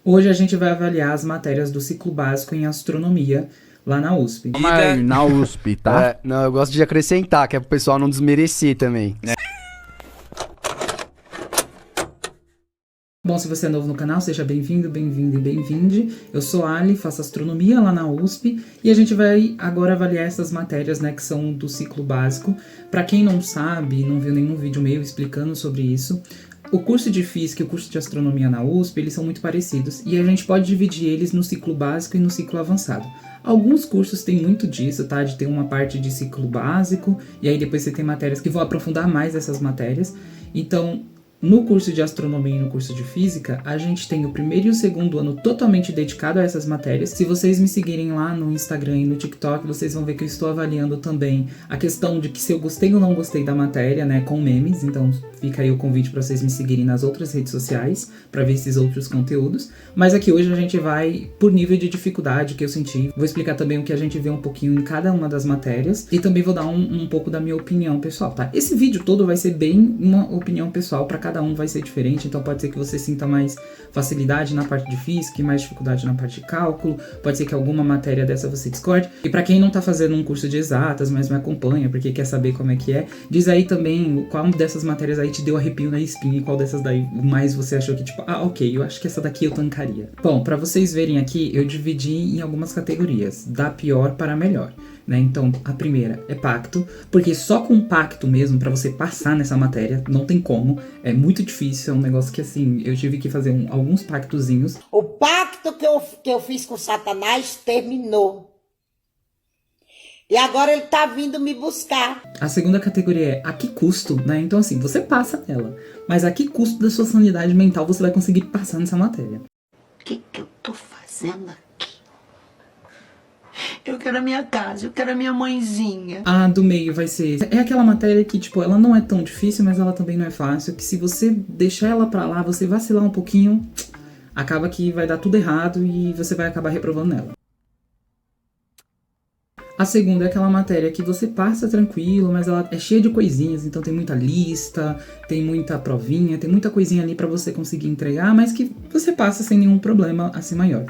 Hoje a gente vai avaliar as matérias do ciclo básico em astronomia lá na USP. Mas na USP, tá? Não, eu gosto de acrescentar, que é pro pessoal não desmerecer também. Bom, se você é novo no canal, seja bem-vindo, bem-vindo e bem-vinde. Eu sou Ali, faço astronomia lá na USP e a gente vai agora avaliar essas matérias, né, que são do ciclo básico. Para quem não sabe, não viu nenhum vídeo meu explicando sobre isso, o curso de Física e o curso de Astronomia na USP, eles são muito parecidos e a gente pode dividir eles no ciclo básico e no ciclo avançado. Alguns cursos têm muito disso, tá? De ter uma parte de ciclo básico e aí depois você tem matérias que vão aprofundar mais essas matérias. Então, no curso de Astronomia e no curso de Física, a gente tem o primeiro e o segundo ano totalmente dedicado a essas matérias. Se vocês me seguirem lá no Instagram e no TikTok, vocês vão ver que eu estou avaliando também a questão de que se eu gostei ou não gostei da matéria, né, com memes. Então fica aí o convite para vocês me seguirem nas outras redes sociais para ver esses outros conteúdos. Mas aqui hoje a gente vai por nível de dificuldade que eu senti. Vou explicar também o que a gente vê um pouquinho em cada uma das matérias e também vou dar um pouco da minha opinião pessoal, tá? Esse vídeo todo vai ser bem uma opinião pessoal para cada um, vai ser diferente, então pode ser que você sinta mais facilidade na parte de física e mais dificuldade na parte de cálculo, pode ser que alguma matéria dessa você discorde. E para quem não tá fazendo um curso de exatas, mas me acompanha porque quer saber como é que é, diz aí também qual dessas matérias aí te deu arrepio na espinha e qual dessas daí mais você achou que tipo, ok, eu acho que essa daqui eu tancaria. Bom, para vocês verem aqui, eu dividi em algumas categorias, da pior para a melhor. Né? Então, a primeira é pacto, porque só com pacto mesmo, pra você passar nessa matéria, não tem como, é muito difícil, é um negócio que assim, eu tive que fazer alguns pactozinhos. O pacto que eu fiz com Satanás terminou. E agora ele tá vindo me buscar. A segunda categoria é a que custo, né? Então assim, você passa nela, mas a que custo da sua sanidade mental você vai conseguir passar nessa matéria? O que eu tô fazendo aqui? Eu quero a minha casa, eu quero a minha mãezinha. A do meio vai ser... É aquela matéria que, tipo, ela não é tão difícil, mas ela também não é fácil. Que se você deixar ela pra lá, você vacilar um pouquinho, acaba que vai dar tudo errado e você vai acabar reprovando nela. A segunda é aquela matéria que você passa tranquilo, mas ela é cheia de coisinhas. Então tem muita lista, tem muita provinha, tem muita coisinha ali pra você conseguir entregar, mas que você passa sem nenhum problema assim maior.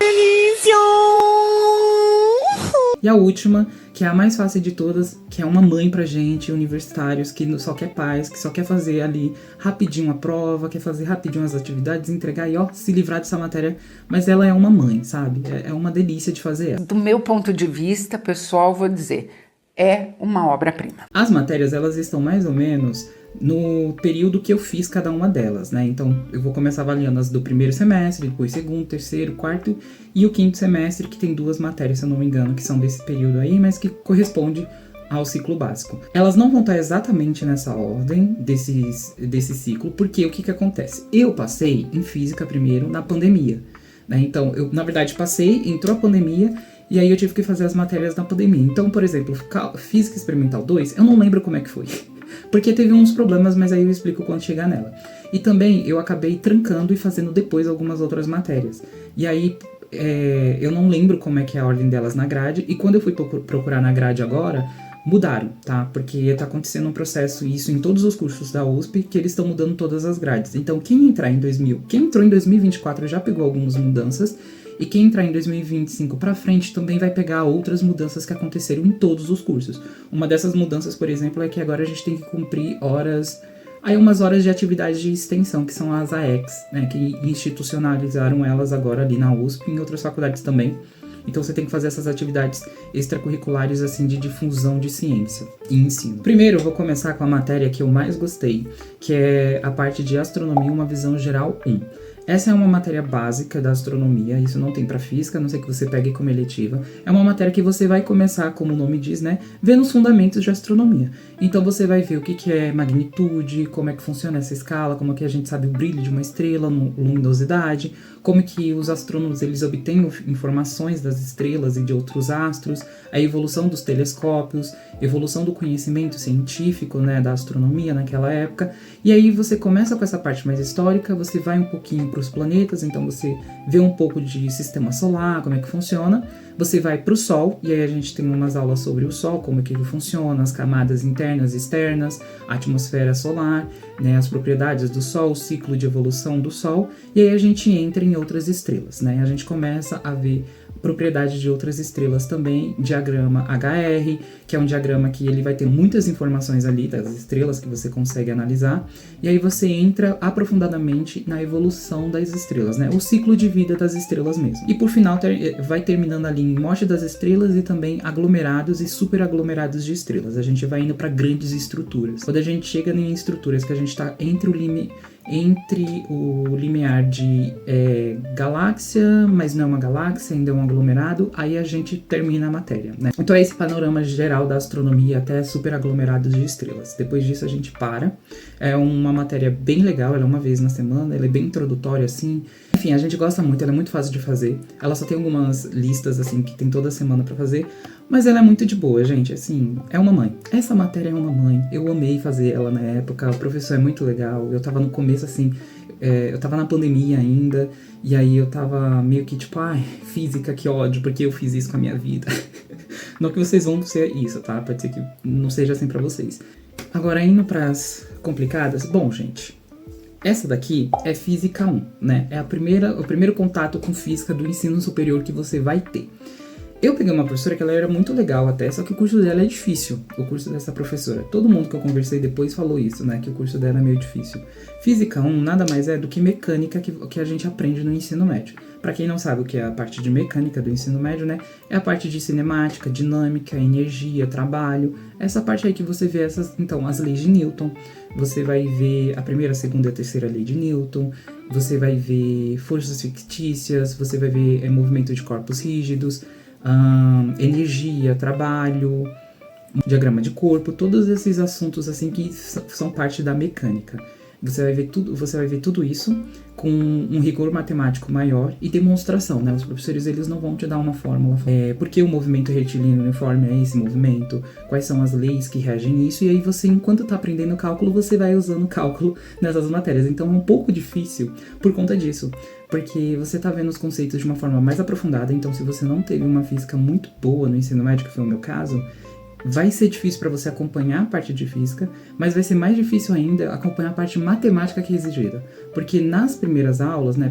E a última, que é a mais fácil de todas, que é uma mãe pra gente, universitários, que só quer paz, que só quer fazer ali rapidinho a prova, quer fazer rapidinho as atividades, entregar e ó, se livrar dessa matéria. Mas ela é uma mãe, sabe? É uma delícia de fazer ela. Do meu ponto de vista, pessoal, vou dizer, é uma obra-prima. As matérias, elas estão mais ou menos no período que eu fiz cada uma delas, né? Então, eu vou começar avaliando as do primeiro semestre, depois segundo, terceiro, quarto e o quinto semestre, que tem 2 matérias, se eu não me engano, que são desse período aí, mas que corresponde ao ciclo básico. Elas não vão estar exatamente nessa ordem desse ciclo, porque o que acontece? Eu passei em física primeiro na pandemia, né? Então, eu, na verdade, passei, entrou a pandemia, e aí eu tive que fazer as matérias na pandemia. Então, por exemplo, Física Experimental 2, eu não lembro como é que foi. Porque teve uns problemas, mas aí eu explico quando chegar nela. E também eu acabei trancando e fazendo depois algumas outras matérias. E aí eu não lembro como é que é a ordem delas na grade. E quando eu fui procurar na grade agora, mudaram, tá? Porque tá acontecendo um processo, isso em todos os cursos da USP, que eles estão mudando todas as grades. Então quem entrou em 2024 já pegou algumas mudanças. E quem entrar em 2025 para frente também vai pegar outras mudanças que aconteceram em todos os cursos. Uma dessas mudanças, por exemplo, é que agora a gente tem que cumprir umas horas de atividade de extensão, que são as AECs, né, que institucionalizaram elas agora ali na USP e em outras faculdades também. Então você tem que fazer essas atividades extracurriculares assim de difusão de ciência e ensino. Primeiro eu vou começar com a matéria que eu mais gostei, que é a parte de astronomia, uma visão geral 1. Essa é uma matéria básica da astronomia, isso não tem para física, a não ser que você pegue como eletiva. É uma matéria que você vai começar, como o nome diz, né, vendo os fundamentos de astronomia. Então você vai ver o que é magnitude, como é que funciona essa escala, como é que a gente sabe o brilho de uma estrela, luminosidade, como é que os astrônomos eles obtêm informações das estrelas e de outros astros, a evolução dos telescópios, evolução do conhecimento científico, né, da astronomia naquela época. E aí você começa com essa parte mais histórica, você vai um pouquinho para os planetas, então você vê um pouco de sistema solar, como é que funciona. Você vai para o Sol, e aí a gente tem umas aulas sobre o Sol, como é que ele funciona, as camadas internas e externas, a atmosfera solar. né, as propriedades do Sol, o ciclo de evolução do Sol, e aí a gente entra em outras estrelas, né? A gente começa a ver propriedades de outras estrelas também, diagrama HR, que é um diagrama que ele vai ter muitas informações ali das estrelas que você consegue analisar, e aí você entra aprofundadamente na evolução das estrelas, né? O ciclo de vida das estrelas mesmo. E por final vai terminando ali em morte das estrelas e também aglomerados e superaglomerados de estrelas. A gente vai indo para grandes estruturas. Quando a gente chega em estruturas que a gente está entre o limiar de galáxia, mas não é uma galáxia, ainda é um aglomerado, aí a gente termina a matéria, né? Então é esse panorama geral da astronomia até superaglomerados de estrelas. Depois disso a gente para. É uma matéria bem legal, ela é uma vez na semana, ela é bem introdutória assim. Enfim, a gente gosta muito, ela é muito fácil de fazer. Ela só tem algumas listas assim que tem toda semana pra fazer, mas ela é muito de boa, gente, assim, é uma mãe. Essa matéria é uma mãe, eu amei fazer ela na época, o professor é muito legal, eu tava no começo, assim, eu tava na pandemia ainda, e aí eu tava meio que tipo, ai, física, que ódio, porque eu fiz isso com a minha vida. Não que vocês vão ser isso, tá? Pode ser que não seja assim pra vocês. Agora, indo pras complicadas, bom, gente, essa daqui é Física 1, né? É o primeiro contato com física do ensino superior que você vai ter. Eu peguei uma professora que ela era muito legal até, só que o curso dela é difícil, o curso dessa professora. Todo mundo que eu conversei depois falou isso, né, que o curso dela é meio difícil. Física 1 nada mais é do que mecânica que a gente aprende no ensino médio. Pra quem não sabe o que é a parte de mecânica do ensino médio, né, é a parte de cinemática, dinâmica, energia, trabalho. Essa parte aí que você vê então, as leis de Newton, você vai ver a primeira, a segunda e a terceira lei de Newton, você vai ver forças fictícias, você vai ver movimento de corpos rígidos, energia, trabalho, diagrama de corpo, todos esses assuntos assim que são parte da mecânica. Você vai ver tudo isso com um rigor matemático maior e demonstração, né? Os professores, eles não vão te dar uma fórmula. Por que o movimento retilíneo uniforme é esse movimento? Quais são as leis que regem nisso? E aí você, enquanto tá aprendendo cálculo, você vai usando cálculo nessas matérias. Então é um pouco difícil por conta disso. Porque você tá vendo os conceitos de uma forma mais aprofundada. Então, se você não teve uma física muito boa no ensino médio, que foi o meu caso, vai ser difícil para você acompanhar a parte de física, mas vai ser mais difícil ainda acompanhar a parte matemática que é exigida. Porque nas primeiras aulas, né,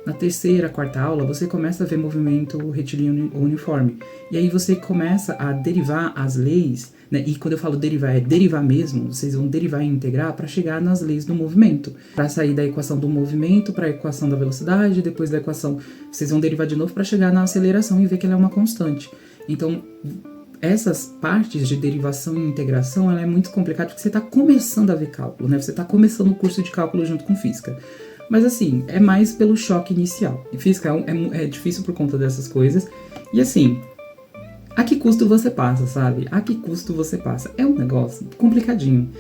na terceira, quarta aula, você começa a ver movimento retilíneo uniforme. E aí você começa a derivar as leis, né, e quando eu falo derivar, é derivar mesmo, vocês vão derivar e integrar para chegar nas leis do movimento. Para sair da equação do movimento para a equação da velocidade, depois da equação, vocês vão derivar de novo para chegar na aceleração e ver que ela é uma constante. Então, essas partes de derivação e integração, ela é muito complicada porque você está começando a ver cálculo, né? Você está começando o curso de cálculo junto com física. Mas assim, é mais pelo choque inicial. E física é difícil por conta dessas coisas. E assim, a que custo você passa, sabe? A que custo você passa? É um negócio complicadinho.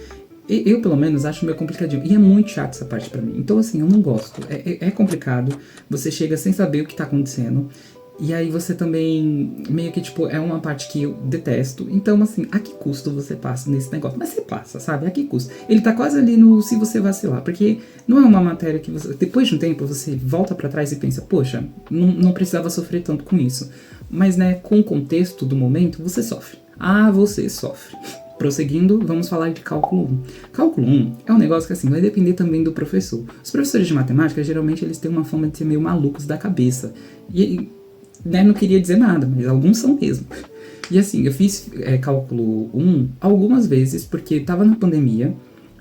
Eu, pelo menos, acho meio complicadinho. E é muito chato essa parte pra mim. Então, assim, eu não gosto. É complicado. Você chega sem saber o que tá acontecendo. E aí você também, meio que, tipo, é uma parte que eu detesto. Então, assim, a que custo você passa nesse negócio? Mas você passa, sabe? A que custo? Ele tá quase ali no se você vacilar. Porque não é uma matéria que você... Depois de um tempo, você volta pra trás e pensa, poxa, não precisava sofrer tanto com isso. Mas, né, com o contexto do momento, você sofre. Ah, você sofre. Prosseguindo, vamos falar de cálculo 1. Cálculo 1 é um negócio que, assim, vai depender também do professor. Os professores de matemática, geralmente, eles têm uma fama de ser meio malucos da cabeça. E né, não queria dizer nada, mas alguns são mesmo. E assim, eu fiz cálculo 1 algumas vezes, porque tava na pandemia,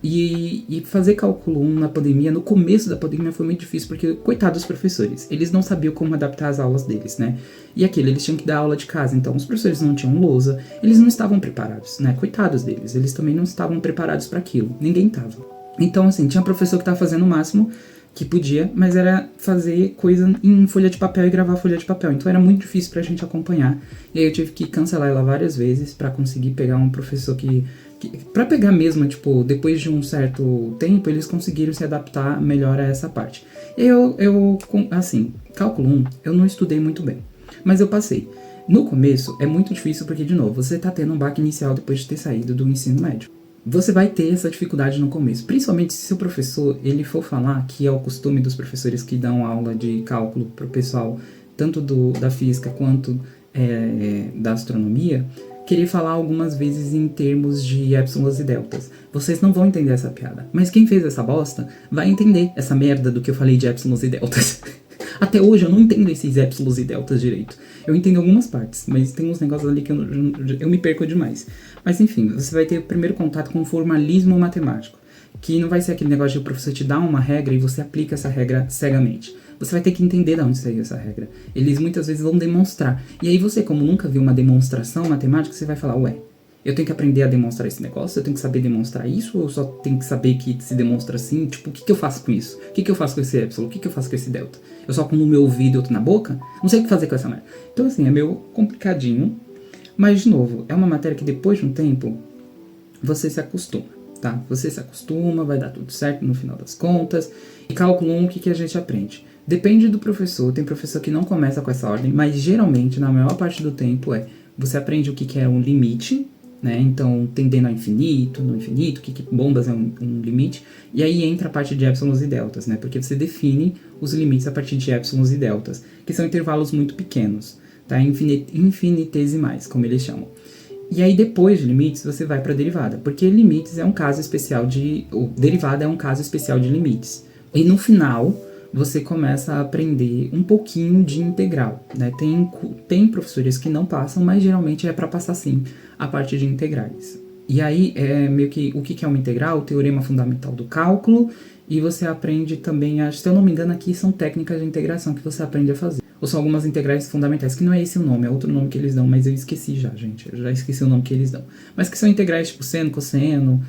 e fazer cálculo 1 na pandemia, no começo da pandemia foi muito difícil, porque, coitados dos professores, eles não sabiam como adaptar as aulas deles, né? E eles tinham que dar aula de casa, então os professores não tinham lousa, eles não estavam preparados, né? Coitados deles, eles também não estavam preparados para aquilo, ninguém tava. Então, assim, tinha professor que tava fazendo o máximo que podia, mas era fazer coisa em folha de papel e gravar folha de papel. Então era muito difícil pra gente acompanhar. E aí eu tive que cancelar ela várias vezes pra conseguir pegar um professor pra pegar mesmo, tipo, depois de um certo tempo, eles conseguiram se adaptar melhor a essa parte. E assim, cálculo 1, eu não estudei muito bem, mas eu passei. No começo é muito difícil porque, de novo, você tá tendo um baque inicial depois de ter saído do ensino médio. Você vai ter essa dificuldade no começo, principalmente se seu professor ele for falar, que é o costume dos professores que dão aula de cálculo para o pessoal, tanto da física quanto da astronomia, querer falar algumas vezes em termos de épsilos e deltas. Vocês não vão entender essa piada. Mas quem fez essa bosta vai entender essa merda do que eu falei de épsilos e deltas. Até hoje eu não entendo esses épsilos e deltas direito. Eu entendo algumas partes, mas tem uns negócios ali que eu me perco demais. Mas enfim, você vai ter o primeiro contato com o formalismo matemático, que não vai ser aquele negócio de o professor te dar uma regra e você aplica essa regra cegamente. Você vai ter que entender de onde saiu essa regra. Eles muitas vezes vão demonstrar. E aí você, como nunca viu uma demonstração matemática, você vai falar, ué, eu tenho que aprender a demonstrar esse negócio? Eu tenho que saber demonstrar isso? Ou eu só tenho que saber que se demonstra assim? Tipo, o que eu faço com isso? O que eu faço com esse epsilon? O que eu faço com esse delta? Eu só com no meu ouvido e outro na boca? Não sei o que fazer com essa merda. Então assim, é meio complicadinho. Mas, de novo, é uma matéria que depois de um tempo, você se acostuma, tá? Você se acostuma, vai dar tudo certo no final das contas. E cálculo 1, o que a gente aprende? Depende do professor, tem professor que não começa com essa ordem, mas geralmente, na maior parte do tempo, você aprende o que é um limite, né? Então, tendendo ao infinito, no infinito, o que bombas é um limite, e aí entra a parte de épsilons e deltas, né? Porque você define os limites a partir de épsilons e deltas, que são intervalos muito pequenos, tá? Infinitesimais, como eles chamam. E aí, depois de limites, você vai para a derivada, porque limites é um caso especial derivada é um caso especial de limites. E no final, você começa a aprender um pouquinho de integral, né? Tem professores que não passam, mas geralmente é para passar sim a parte de integrais. E aí, meio que o que é uma integral? O teorema fundamental do cálculo, e você aprende também, se eu não me engano, aqui são técnicas de integração que você aprende a fazer. Ou são algumas integrais fundamentais, que não é esse o nome, é outro nome que eles dão, mas eu esqueci já, gente. Eu já esqueci o nome que eles dão. Mas que são integrais tipo seno, cosseno,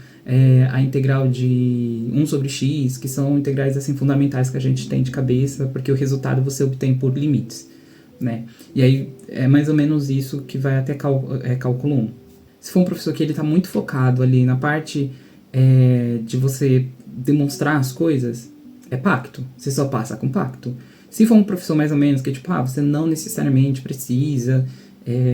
a integral de 1 sobre x, que são integrais assim fundamentais que a gente tem de cabeça, porque o resultado você obtém por limites, né? E aí é mais ou menos isso que vai até cálculo 1. Se for um professor que ele está muito focado ali na parte de você demonstrar as coisas, é pacto. Você só passa com pacto. Se for um professor mais ou menos que, tipo, você não necessariamente precisa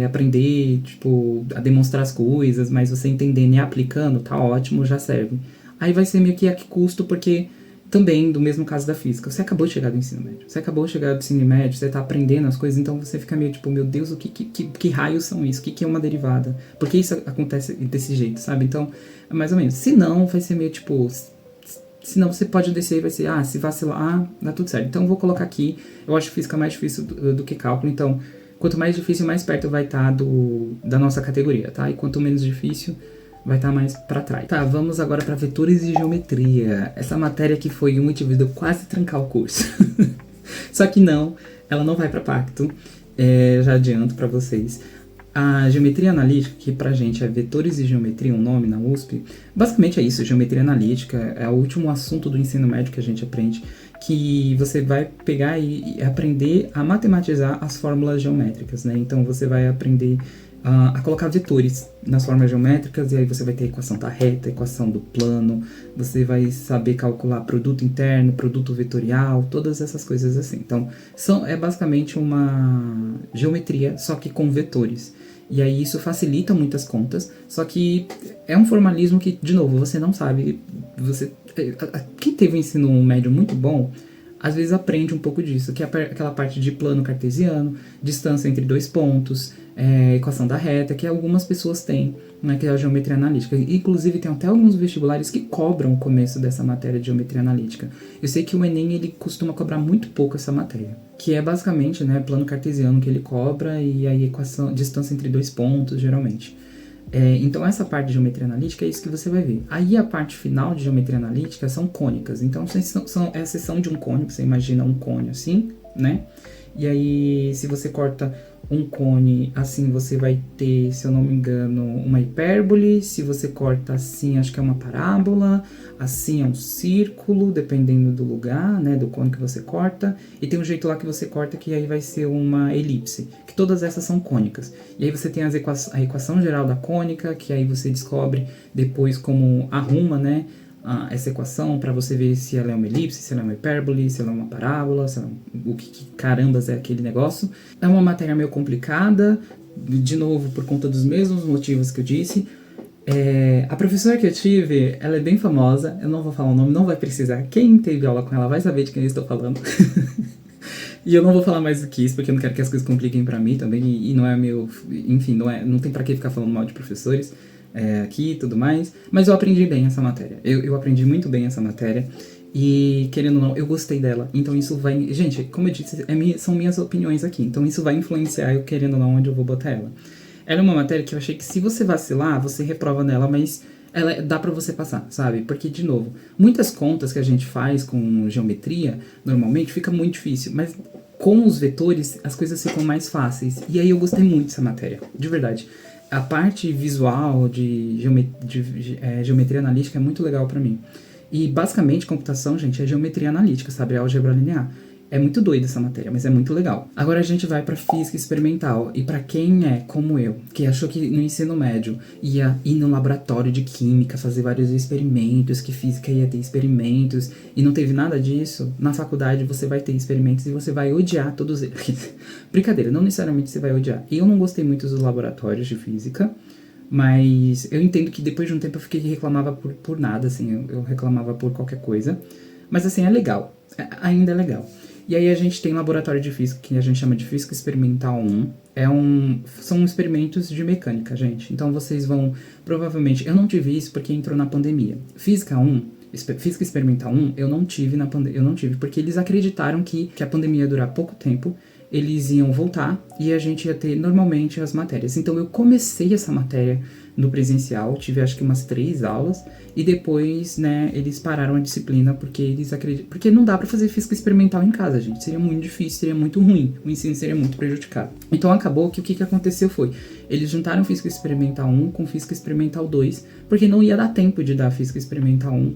aprender, tipo, a demonstrar as coisas, mas você entendendo e aplicando, tá ótimo, já serve. Aí vai ser meio que a que custo, porque também, do mesmo caso da física, você acabou de chegar do ensino médio. Você acabou de chegar do ensino médio, você tá aprendendo as coisas, então você fica meio tipo, meu Deus, que raios são isso? O que é uma derivada? Por que isso acontece desse jeito, sabe? Então, é mais ou menos. Se não, vai ser meio tipo... Senão você pode descer e vai ser, se vacilar, dá tudo certo. Então eu vou colocar aqui, eu acho física mais difícil do que cálculo, então quanto mais difícil, mais perto vai estar da nossa categoria, tá? E quanto menos difícil, vai estar mais pra trás. Tá, vamos agora para vetores e geometria. Essa matéria que foi um motivo de eu quase trancar o curso. Só que não, ela não vai para pacto, já adianto para vocês. A geometria analítica, que pra gente é vetores e geometria, um nome na USP, basicamente é isso, geometria analítica, é o último assunto do ensino médio que a gente aprende, que você vai pegar e aprender a matematizar as fórmulas geométricas, né? Então você vai aprender a colocar vetores nas formas geométricas, e aí você vai ter a equação da reta, a equação do plano, você vai saber calcular produto interno, produto vetorial, todas essas coisas assim. Então é basicamente uma geometria, só que com vetores. E aí isso facilita muitas contas, só que é um formalismo que, de novo, você não sabe. Quem teve um ensino médio muito bom, às vezes aprende um pouco disso, que é aquela parte de plano cartesiano, distância entre dois pontos, equação da reta, que algumas pessoas têm, né, que é a geometria analítica. Inclusive tem até alguns vestibulares que cobram o começo dessa matéria de geometria analítica. Eu sei que o Enem ele costuma cobrar muito pouco essa matéria, que é basicamente, né, plano cartesiano que ele cobra e aí equação, distância entre dois pontos, geralmente. Então essa parte de geometria analítica é isso que você vai ver. Aí a parte final de geometria analítica são cônicas. Então é a seção de um cônico, você imagina um cone assim, né? E aí se você corta um cone assim, você vai ter, se eu não me engano, uma hipérbole. Se você corta assim, acho que é uma parábola. Assim é um círculo, dependendo do lugar, né, do cone que você corta. E tem um jeito lá que você corta que aí vai ser uma elipse. Que todas essas são cônicas. E aí você tem a equação geral da cônica, que aí você descobre depois como arruma, né, essa equação para você ver se ela é uma elipse, se ela é uma hipérbole, se ela é uma parábola, se ela o que carambas é aquele negócio. É uma matéria meio complicada, de novo, por conta dos mesmos motivos que eu disse. A professora que eu tive, ela é bem famosa, eu não vou falar o nome, não vai precisar. Quem teve aula com ela vai saber de quem eu estou falando. E eu não vou falar mais do que isso, porque eu não quero que as coisas compliquem pra mim também, e não é meu... Enfim, não tem pra que ficar falando mal de professores aqui e tudo mais. Mas eu aprendi bem essa matéria. Eu aprendi muito bem essa matéria. E, querendo ou não, eu gostei dela. Então isso vai... Gente, como eu disse, são minhas opiniões aqui. Então isso vai influenciar eu, querendo ou não, onde eu vou botar ela. Ela é uma matéria que eu achei que se você vacilar, você reprova nela, mas dá pra você passar, sabe? Porque, de novo, muitas contas que a gente faz com geometria, normalmente, fica muito difícil. Mas com os vetores, as coisas ficam mais fáceis. E aí eu gostei muito dessa matéria, de verdade. A parte visual de geometria analítica é muito legal pra mim. E, basicamente, computação, gente, é geometria analítica, sabe? É álgebra linear. É muito doida essa matéria, mas é muito legal. Agora a gente vai pra física experimental. E pra quem é como eu, que achou que no ensino médio ia ir no laboratório de química, fazer vários experimentos, que física ia ter experimentos, e não teve nada disso, na faculdade você vai ter experimentos e você vai odiar todos eles. Brincadeira, não necessariamente você vai odiar. Eu não gostei muito dos laboratórios de física, mas eu entendo que depois de um tempo eu fiquei que reclamava por nada, assim, eu reclamava por qualquer coisa. Mas assim, é legal, ainda é legal. E aí a gente tem laboratório de física, que a gente chama de Física Experimental 1. São experimentos de mecânica, gente. Então vocês vão, provavelmente... Eu não tive isso porque entrou na pandemia. Física Experimental 1, eu não tive porque eles acreditaram que a pandemia ia durar pouco tempo, eles iam voltar e a gente ia ter normalmente as matérias. Então eu comecei essa matéria no presencial, tive acho que umas 3 aulas, e depois, né, eles pararam a disciplina porque eles acreditam... Porque não dá pra fazer física experimental em casa, gente. Seria muito difícil, seria muito ruim. O ensino seria muito prejudicado. Então acabou que o que aconteceu foi... Eles juntaram física experimental 1 com física experimental 2, porque não ia dar tempo de dar física experimental 1.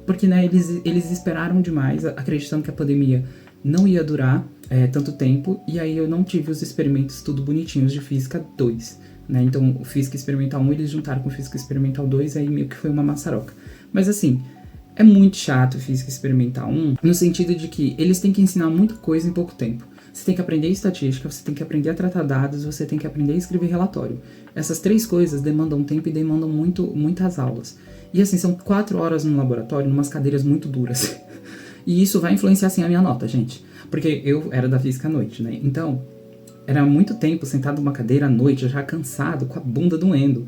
Porque, né, eles esperaram demais, acreditando que a pandemia não ia durar tanto tempo, e aí eu não tive os experimentos tudo bonitinhos de física 2. Né? Então, o Física Experimental 1 eles juntaram com o Física Experimental 2, aí meio que foi uma maçaroca. Mas assim, é muito chato o Física Experimental 1, no sentido de que eles têm que ensinar muita coisa em pouco tempo. Você tem que aprender estatística, você tem que aprender a tratar dados, você tem que aprender a escrever relatório. Essas 3 coisas demandam tempo e demandam muitas aulas. E assim, são 4 horas no laboratório, numas cadeiras muito duras. E isso vai influenciar, assim, a minha nota, gente. Porque eu era da física à noite, né? Então... Era muito tempo sentado numa cadeira à noite, já cansado, com a bunda doendo.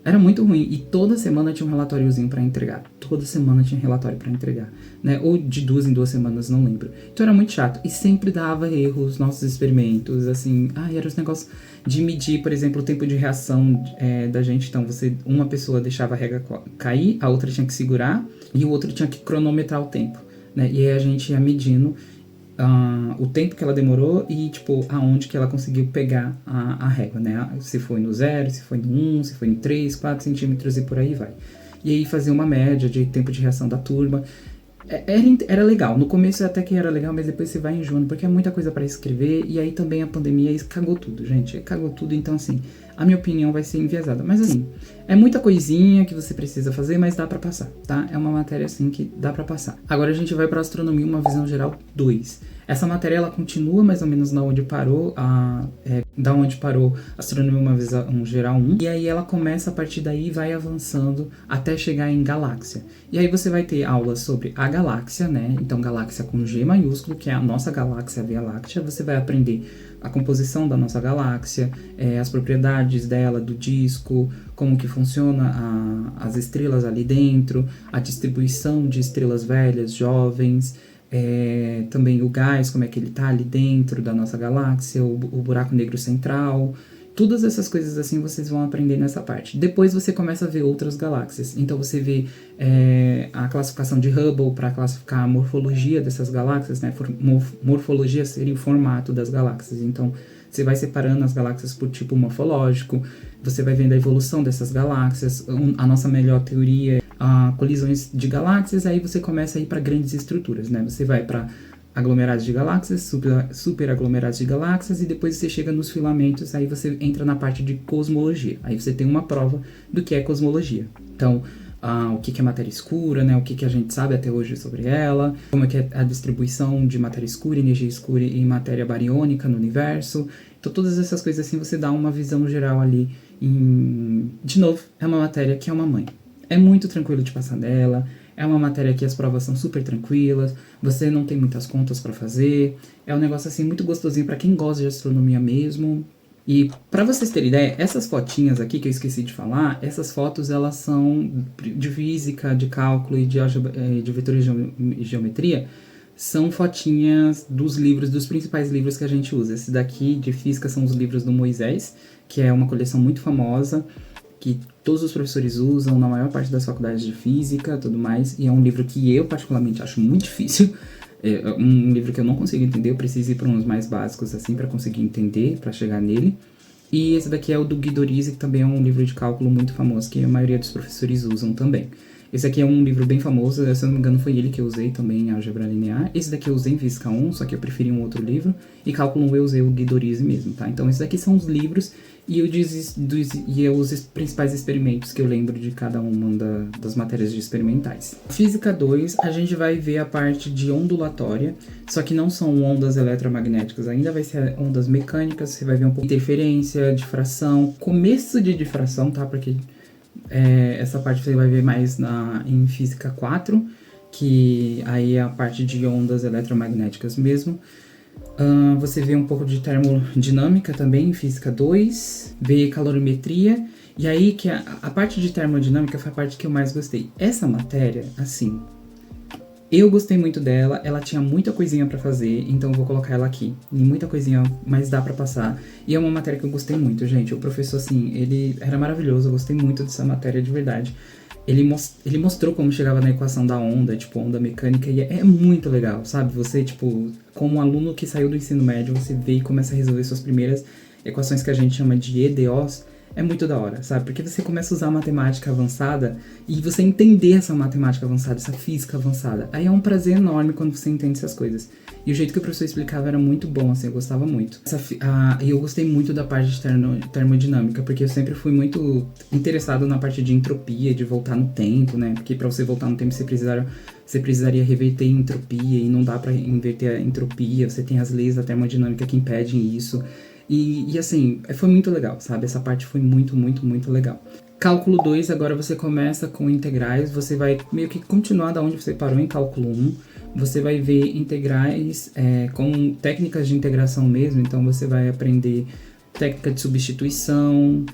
Era muito ruim. E toda semana tinha um relatóriozinho pra entregar. Toda semana tinha relatório pra entregar. Né? Ou de 2 em 2 semanas, não lembro. Então era muito chato. E sempre dava erros, nossos experimentos, assim... era os negócios de medir, por exemplo, o tempo de reação da gente. Então, uma pessoa deixava a régua cair, a outra tinha que segurar, e o outro tinha que cronometrar o tempo. Né? E aí a gente ia medindo... o tempo que ela demorou e, tipo, aonde que ela conseguiu pegar a régua, né? Se foi no 0, se foi no 1, se foi em 3, 4 centímetros e por aí vai. E aí fazer uma média de tempo de reação da turma. Era legal. No começo até que era legal, mas depois você vai enjoando, porque é muita coisa pra escrever. E aí também a pandemia cagou tudo, gente. Cagou tudo, então assim, a minha opinião vai ser enviesada. Mas assim, é muita coisinha que você precisa fazer, mas dá pra passar, tá? É uma matéria assim que dá pra passar. Agora a gente vai pra astronomia, uma visão geral 2. Essa matéria, ela continua mais ou menos da onde parou astronomia, uma visão geral 1. E aí ela começa a partir daí e vai avançando até chegar em galáxia. E aí você vai ter aulas sobre a galáxia, né? Então galáxia com G maiúsculo, que é a nossa galáxia, a Via Láctea. Você vai aprender a composição da nossa galáxia, as propriedades dela, do disco, como que funciona as estrelas ali dentro, a distribuição de estrelas velhas, jovens, também o gás, como é que ele tá ali dentro da nossa galáxia, o buraco negro central. Todas essas coisas assim vocês vão aprender nessa parte. Depois você começa a ver outras galáxias. Então você vê a classificação de Hubble para classificar a morfologia dessas galáxias, né? Morfologia seria o formato das galáxias. Então você vai separando as galáxias por tipo morfológico. Você vai vendo a evolução dessas galáxias. A nossa melhor teoria colisões de galáxias. Aí você começa a ir para grandes estruturas, né? Você vai para aglomerados de galáxias, super aglomerados de galáxias, e depois você chega nos filamentos, aí você entra na parte de cosmologia. Aí você tem uma prova do que é cosmologia. Então, o que é matéria escura, né? O que a gente sabe até hoje sobre ela, como é que é a distribuição de matéria escura, energia escura e matéria bariônica no universo. Então, todas essas coisas assim, você dá uma visão geral ali. De novo, é uma matéria que é uma mãe. É muito tranquilo de passar dela. É uma matéria que as provas são super tranquilas, você não tem muitas contas para fazer, é um negócio assim muito gostosinho para quem gosta de astronomia mesmo. E para vocês terem ideia, essas fotinhas aqui que eu esqueci de falar, essas fotos elas são de física, de cálculo e de álgebra, de vetor e geometria, são fotinhas dos livros, dos principais livros que a gente usa. Esse daqui de física são os livros do Moisés, que é uma coleção muito famosa, que todos os professores usam na maior parte das faculdades de física, tudo mais, e é um livro que eu particularmente acho muito difícil. É um livro que eu não consigo entender, eu preciso ir para uns mais básicos assim para conseguir entender, para chegar nele. E esse daqui é o do Guido Risi, que também é um livro de cálculo muito famoso, que a maioria dos professores usam também. Esse aqui é um livro bem famoso, se eu não me engano foi ele que eu usei também em álgebra linear. Esse daqui eu usei em física 1, só que eu preferi um outro livro. E cálculo 1 eu usei o Guido Risi mesmo, tá? Então esses daqui são os livros e os principais experimentos que eu lembro de cada uma das matérias de experimentais. Física 2, a gente vai ver a parte de ondulatória, só que não são ondas eletromagnéticas, ainda vai ser ondas mecânicas, você vai ver um pouco de interferência, difração, começo de difração, tá? Porque essa parte você vai ver mais em Física 4, que aí é a parte de ondas eletromagnéticas mesmo. Você vê um pouco de termodinâmica também em Física 2, vê calorimetria, e aí que a parte de termodinâmica foi a parte que eu mais gostei. Essa matéria, assim, eu gostei muito dela, ela tinha muita coisinha pra fazer, então eu vou colocar ela aqui. E muita coisinha, mas dá pra passar. E é uma matéria que eu gostei muito, gente. O professor, assim, ele era maravilhoso, eu gostei muito dessa matéria de verdade. Ele mostrou como chegava na equação da onda, tipo, onda mecânica, e é muito legal, sabe? Você, tipo, como aluno que saiu do ensino médio, você vê e começa a resolver suas primeiras equações que a gente chama de EDOs, é muito da hora, sabe? Porque você começa a usar matemática avançada e você entender essa matemática avançada, essa física avançada. Aí é um prazer enorme quando você entende essas coisas. E o jeito que o professor explicava era muito bom, assim, eu gostava muito. E eu gostei muito da parte de termodinâmica, porque eu sempre fui muito interessado na parte de entropia, de voltar no tempo, né? Porque pra você voltar no tempo você precisaria reverter entropia, e não dá pra inverter a entropia, você tem as leis da termodinâmica que impedem isso. E assim, foi muito legal, sabe? Essa parte foi muito, muito, muito legal. Cálculo 2, agora você começa com integrais, você vai meio que continuar da onde você parou em cálculo 1. Você vai ver integrais com técnicas de integração mesmo, então você vai aprender técnica de substituição,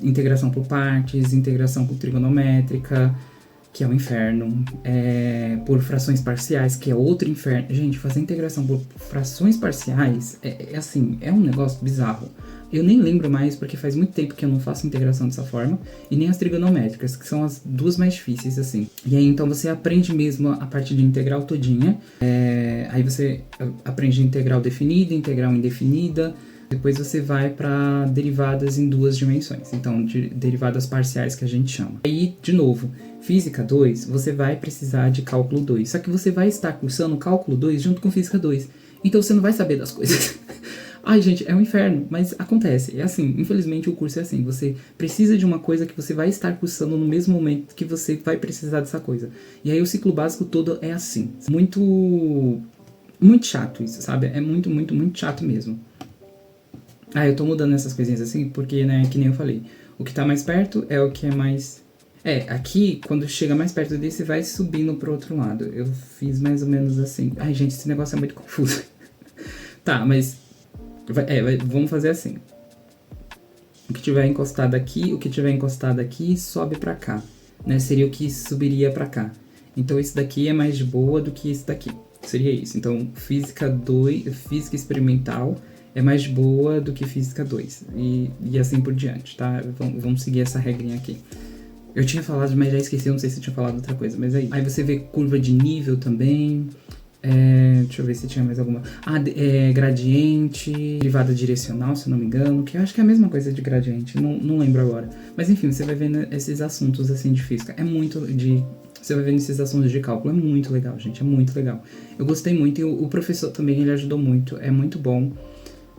integração por partes, integração por trigonométrica, que é um inferno, por frações parciais, que é outro inferno. Gente, fazer integração por frações parciais assim, é um negócio bizarro. Eu nem lembro mais, porque faz muito tempo que eu não faço integração dessa forma, e nem as trigonométricas, que são as duas mais difíceis, assim. E aí, então, você aprende mesmo a parte de integral todinha. Aí você aprende integral definida, integral indefinida. Depois você vai para derivadas em duas dimensões, então derivadas parciais que a gente chama. Aí, de novo, Física 2, você vai precisar de Cálculo 2, só que você vai estar cursando Cálculo 2 junto com Física 2, então você não vai saber das coisas. Ai, gente, é um inferno, mas acontece, é assim, infelizmente o curso é assim, você precisa de uma coisa que você vai estar cursando no mesmo momento que você vai precisar dessa coisa. E aí o ciclo básico todo é assim, muito chato isso, sabe? É muito, muito, muito chato mesmo. Eu tô mudando essas coisinhas assim porque, né, que nem eu falei, o que tá mais perto é o que é mais... aqui, quando chega mais perto desse, vai subindo pro outro lado. Eu fiz mais ou menos assim. Ai, gente, esse negócio é muito confuso. Tá, mas... vamos fazer assim. O que tiver encostado aqui, sobe pra cá, né? Seria o que subiria pra cá. Então esse daqui é mais de boa do que esse daqui. Seria isso. Então, Física 2, Física Experimental... é mais boa do que Física 2, e assim por diante, tá? Vamos seguir essa regrinha aqui. Eu tinha falado, mas já esqueci, eu não sei se eu tinha falado outra coisa, mas aí você vê curva de nível também, deixa eu ver se tinha mais alguma... gradiente, derivada direcional, se eu não me engano, que eu acho que é a mesma coisa de gradiente, não lembro agora. Mas enfim, você vai vendo esses assuntos assim de física, você vai vendo esses assuntos de cálculo, é muito legal, gente, é muito legal. Eu gostei muito, e o professor também, ele ajudou muito, é muito bom.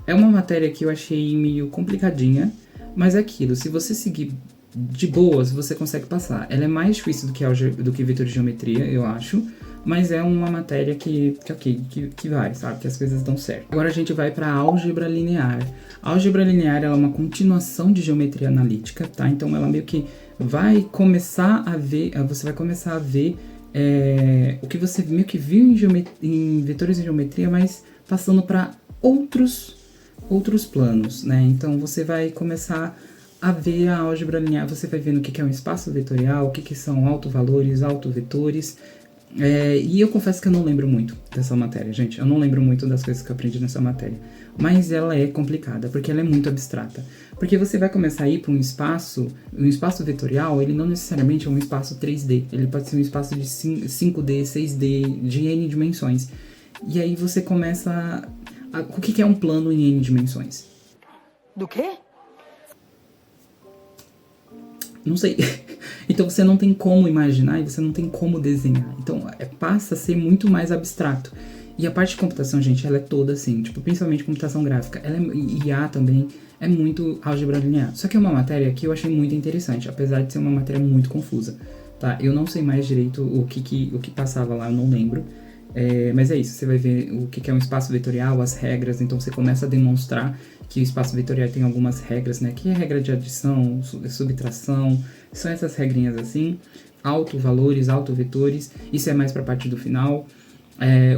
É uma matéria que eu achei meio complicadinha, mas é aquilo, se você seguir de boas, você consegue passar. Ela é mais difícil do que vetor de geometria, eu acho, mas é uma matéria que vai, sabe, que as coisas dão certo. Agora a gente vai para álgebra linear. A álgebra linear, ela é uma continuação de geometria analítica, tá? Então ela meio que vai começar a ver, você vai começar a ver o que você meio que viu em vetores e geometria, mas passando para outros planos, né? Então você vai começar a ver a álgebra linear, você vai vendo o que é um espaço vetorial, o que são autovalores, autovetores. E eu confesso que eu não lembro muito dessa matéria, gente. Eu não lembro muito das coisas que eu aprendi nessa matéria. Mas ela é complicada, porque ela é muito abstrata. Porque você vai começar a ir para um espaço vetorial, ele não necessariamente é um espaço 3D. Ele pode ser um espaço de 5D, 6D, de N dimensões. E aí você começa o que é um plano em N dimensões? Do quê? Não sei. Então você não tem como imaginar e você não tem como desenhar. Então passa a ser muito mais abstrato. E a parte de computação, gente, ela é toda assim, tipo, principalmente computação gráfica. E IA também é muito álgebra linear. Só que é uma matéria que eu achei muito interessante, apesar de ser uma matéria muito confusa, tá? Eu não sei mais direito o que passava lá, eu não lembro. Mas é isso, você vai ver o que é um espaço vetorial, as regras, então você começa a demonstrar que o espaço vetorial tem algumas regras, né? Que é a regra de adição, subtração, são essas regrinhas assim, autovalores, autovetores, isso é mais para a parte do final.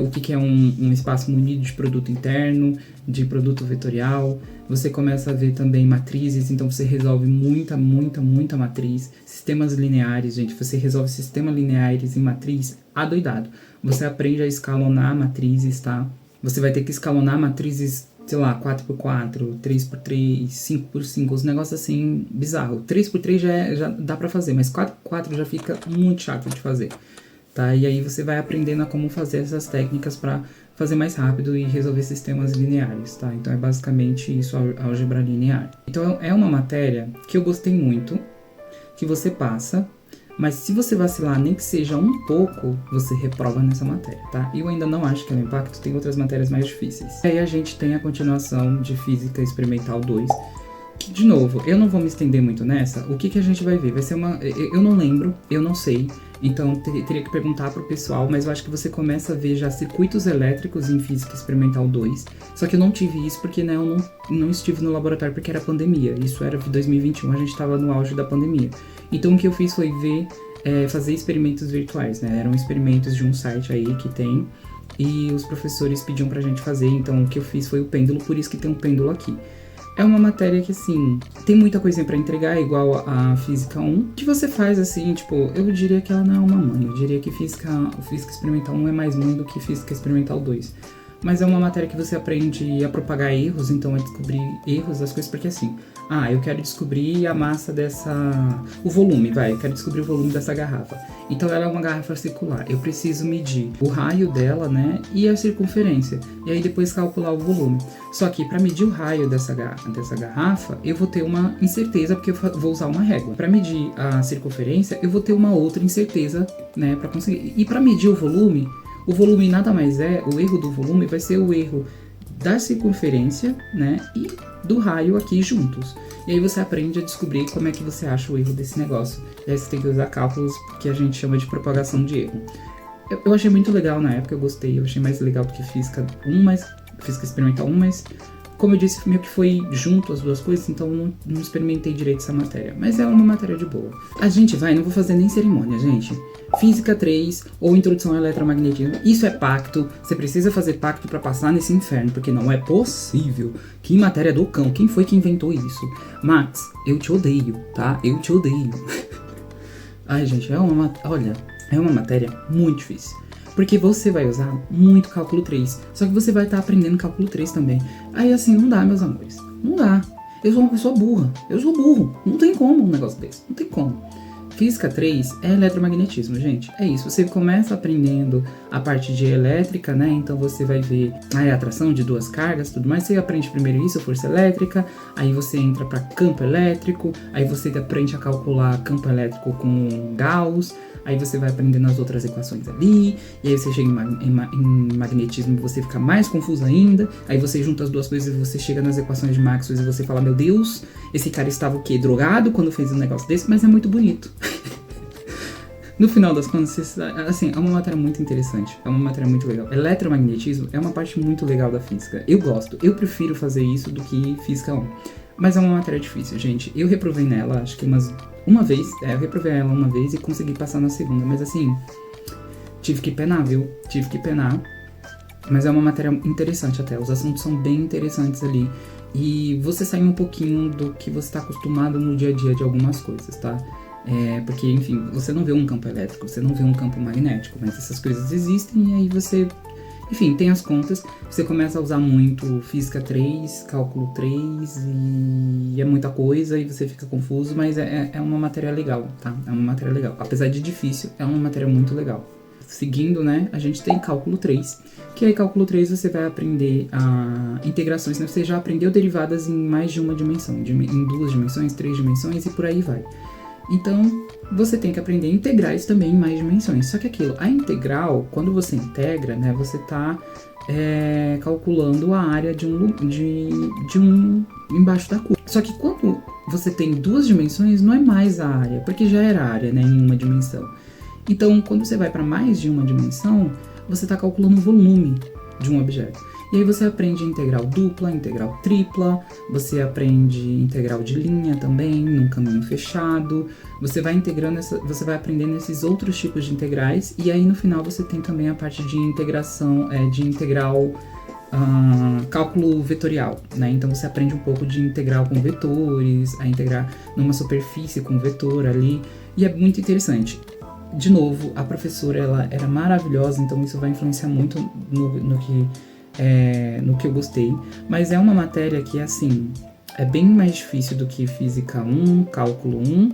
O que é um espaço munido de produto interno, de produto vetorial. Você começa a ver também matrizes, então você resolve muita matriz. Sistemas lineares, gente, você resolve sistemas lineares em matriz adoidado. Você aprende a escalonar matrizes, tá? Você vai ter que escalonar matrizes, sei lá, 4x4, 3x3, 5x5, os negócios assim, bizarro. 3x3 já dá pra fazer, mas 4x4 já fica muito chato de fazer. Tá? E aí você vai aprendendo a como fazer essas técnicas para fazer mais rápido e resolver sistemas lineares, tá? Então é basicamente isso, a álgebra linear. Então é uma matéria que eu gostei muito, que você passa, mas se você vacilar nem que seja um pouco, você reprova nessa matéria, tá? Eu ainda não acho que ela impacta, tem outras matérias mais difíceis. E aí a gente tem a continuação de Física Experimental 2, que, de novo, eu não vou me estender muito nessa. O que a gente vai ver? Vai ser uma... Eu não lembro, eu não sei. Então, teria que perguntar pro pessoal, mas eu acho que você começa a ver já circuitos elétricos em Física Experimental 2. Só que eu não tive isso porque, né, eu não estive no laboratório porque era pandemia. Isso era de 2021, a gente estava no auge da pandemia. Então, o que eu fiz foi fazer experimentos virtuais, né? Eram experimentos de um site aí que tem, e os professores pediam pra gente fazer. Então, o que eu fiz foi o pêndulo, por isso que tem um pêndulo aqui. É uma matéria que, assim, tem muita coisinha pra entregar, igual a Física 1, que você faz, assim, tipo, eu diria que ela não é uma mãe, eu diria que Física Experimental 1 é mais mãe do que Física Experimental 2. Mas é uma matéria que você aprende a propagar erros, então a descobrir erros das coisas, porque assim, eu quero descobrir a massa o volume, eu quero descobrir o volume dessa garrafa. Então ela é uma garrafa circular, eu preciso medir o raio dela, né, e a circunferência, e aí depois calcular o volume. Só que para medir o raio dessa garrafa, eu vou ter uma incerteza, porque eu vou usar uma régua. Para medir a circunferência, eu vou ter uma outra incerteza, né, para conseguir. E para medir o volume nada mais o erro do volume vai ser o erro da circunferência, né, e do raio aqui juntos. E aí você aprende a descobrir como é que você acha o erro desse negócio. E aí você tem que usar cálculos que a gente chama de propagação de erro. Eu achei muito legal na época, eu gostei, eu achei mais legal do que Física Experimental 1, mas como eu disse, meio que foi junto as duas coisas, então eu não experimentei direito essa matéria. Mas é uma matéria de boa. A gente não vou fazer nem cerimônia, gente. Física 3 ou Introdução ao Eletromagnetismo, isso é pacto. Você precisa fazer pacto pra passar nesse inferno, porque não é possível. Que matéria do cão, quem foi que inventou isso? Max, eu te odeio, tá? Eu te odeio. Ai, gente, é uma matéria muito difícil. Porque você vai usar muito cálculo 3. Só que você vai estar aprendendo cálculo 3 também. Aí assim, não dá, meus amores. Não dá. Eu sou uma pessoa burra. Eu sou burro. Não tem como um negócio desse. Não tem como. Física 3 é eletromagnetismo, gente. É isso. Você começa aprendendo a parte de elétrica, né? Então você vai ver a atração de duas cargas, tudo mais. Você aprende primeiro isso, força elétrica. Aí você entra para campo elétrico. Aí você aprende a calcular campo elétrico com Gauss. Aí você vai aprendendo as outras equações ali, e aí você chega em magnetismo e você fica mais confuso ainda. Aí você junta as duas coisas e você chega nas equações de Maxwell e você fala, meu Deus, esse cara estava o quê? Drogado quando fez um negócio desse, mas é muito bonito. No final das contas, assim, é uma matéria muito interessante, é uma matéria muito legal. Eletromagnetismo é uma parte muito legal da física. Eu gosto, eu prefiro fazer isso do que Física 1. Mas é uma matéria difícil, gente. Eu reprovei nela, acho que uma vez. Eu reprovei ela uma vez e consegui passar na segunda. Mas assim, tive que penar, viu? Tive que penar. Mas é uma matéria interessante até, os assuntos são bem interessantes ali. E você sai um pouquinho do que você está acostumado no dia a dia de algumas coisas, tá? Porque, enfim, você não vê um campo elétrico, você não vê um campo magnético, mas essas coisas existem e aí você, enfim, tem as contas, você começa a usar muito física 3, cálculo 3 e é muita coisa e você fica confuso, mas é uma matéria legal, tá? É uma matéria legal. Apesar de difícil, é uma matéria muito legal. Seguindo, né, a gente tem cálculo 3, que aí cálculo 3 você vai aprender integrações, né? Você já aprendeu derivadas em mais de uma dimensão, em 2 dimensões, 3 dimensões e por aí vai. Então, você tem que aprender integrais também em mais dimensões. Só que aquilo, a integral, quando você integra, né, você está calculando a área de um embaixo da curva. Só que quando você tem 2 dimensões, não é mais a área, porque já era área, né, em uma dimensão. Então, quando você vai para mais de uma dimensão, você está calculando o volume de um objeto. E aí você aprende integral dupla, integral tripla, você aprende integral de linha também, num caminho fechado. Você vai integrando, você vai aprendendo esses outros tipos de integrais. E aí no final você tem também a parte de integração, de integral, cálculo vetorial, né? Então você aprende um pouco de integral com vetores, a integrar numa superfície com vetor ali. E é muito interessante. De novo, a professora ela era maravilhosa, então isso vai influenciar muito no que eu gostei. Mas é uma matéria que, assim, é bem mais difícil do que Física 1, Cálculo 1.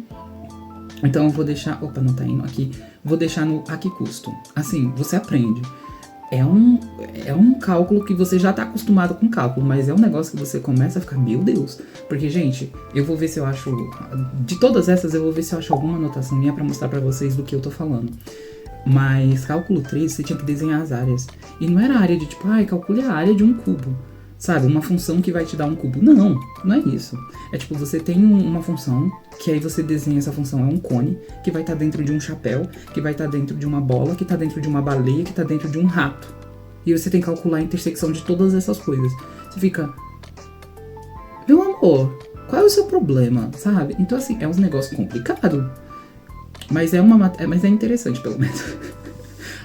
Então eu vou deixar... Opa, não tá indo aqui. Vou deixar no a que custo. Assim, você aprende. É um cálculo que você já tá acostumado com cálculo, mas é um negócio que você começa a ficar, meu Deus. Porque, gente, eu vou ver se eu acho... De todas essas, eu vou ver se eu acho alguma anotação minha pra mostrar pra vocês do que eu tô falando. Mas cálculo 3, você tinha que desenhar as áreas. E não era a área de tipo, calcule a área de um cubo. Sabe? Uma função que vai te dar um cubo. Não é isso. É tipo, você tem uma função, que aí você desenha essa função, é um cone, que vai estar dentro de um chapéu, que vai estar dentro de uma bola, que está dentro de uma baleia, que está dentro de um rato. E você tem que calcular a intersecção de todas essas coisas. Você fica... Meu amor, qual é o seu problema? Sabe? Então, assim, é um negócio complicado. Mas é interessante, pelo menos.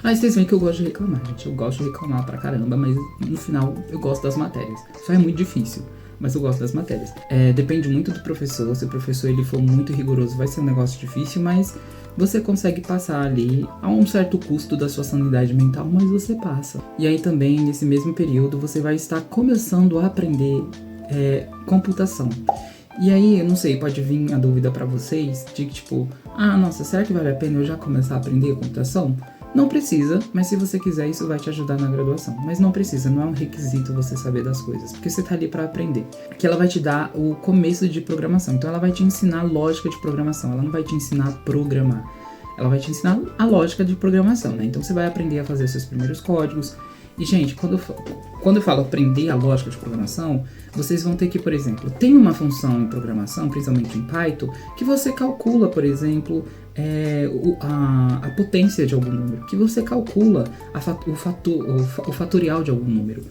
Vocês veem que eu gosto de reclamar, gente. Eu gosto de reclamar pra caramba, mas no final eu gosto das matérias. Só é muito difícil, mas eu gosto das matérias. Depende muito do professor. Se o professor ele for muito rigoroso, vai ser um negócio difícil, mas você consegue passar ali a um certo custo da sua sanidade mental, mas você passa. E aí também, nesse mesmo período, você vai estar começando a aprender computação. E aí, eu não sei, pode vir a dúvida pra vocês de que tipo, nossa, será que vale a pena eu já começar a aprender computação? Não precisa, mas se você quiser, isso vai te ajudar na graduação. Mas não precisa, não é um requisito você saber das coisas, porque você tá ali pra aprender. Que ela vai te dar o começo de programação, então ela vai te ensinar lógica de programação, ela não vai te ensinar a programar. Ela vai te ensinar a lógica de programação, né? Então você vai aprender a fazer seus primeiros códigos. E, gente, quando eu falo aprender a lógica de programação, vocês vão ter que, por exemplo, tem uma função em programação, principalmente em Python, que você calcula, por exemplo, a potência de algum número, que você calcula o fatorial de algum número.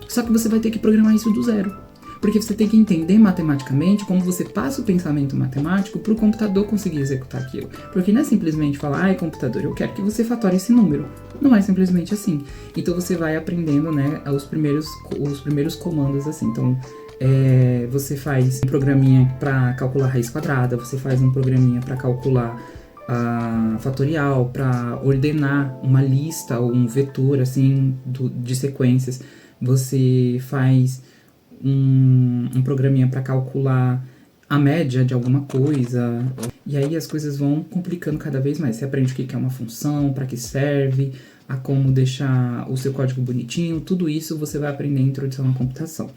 Só que você vai ter que programar isso do zero. Porque você tem que entender matematicamente como você passa o pensamento matemático para o computador conseguir executar aquilo. Porque não é simplesmente falar, computador, eu quero que você fatore esse número. Não é simplesmente assim. Então você vai aprendendo, né, os primeiros comandos assim. Então você faz um programinha para calcular raiz quadrada, você faz um programinha para calcular fatorial, para ordenar uma lista ou um vetor assim de sequências. Você faz um programinha para calcular a média de alguma coisa. E aí as coisas vão complicando cada vez mais. Você aprende o que é uma função, para que serve, a como deixar o seu código bonitinho. Tudo isso você vai aprender em introdução à computação.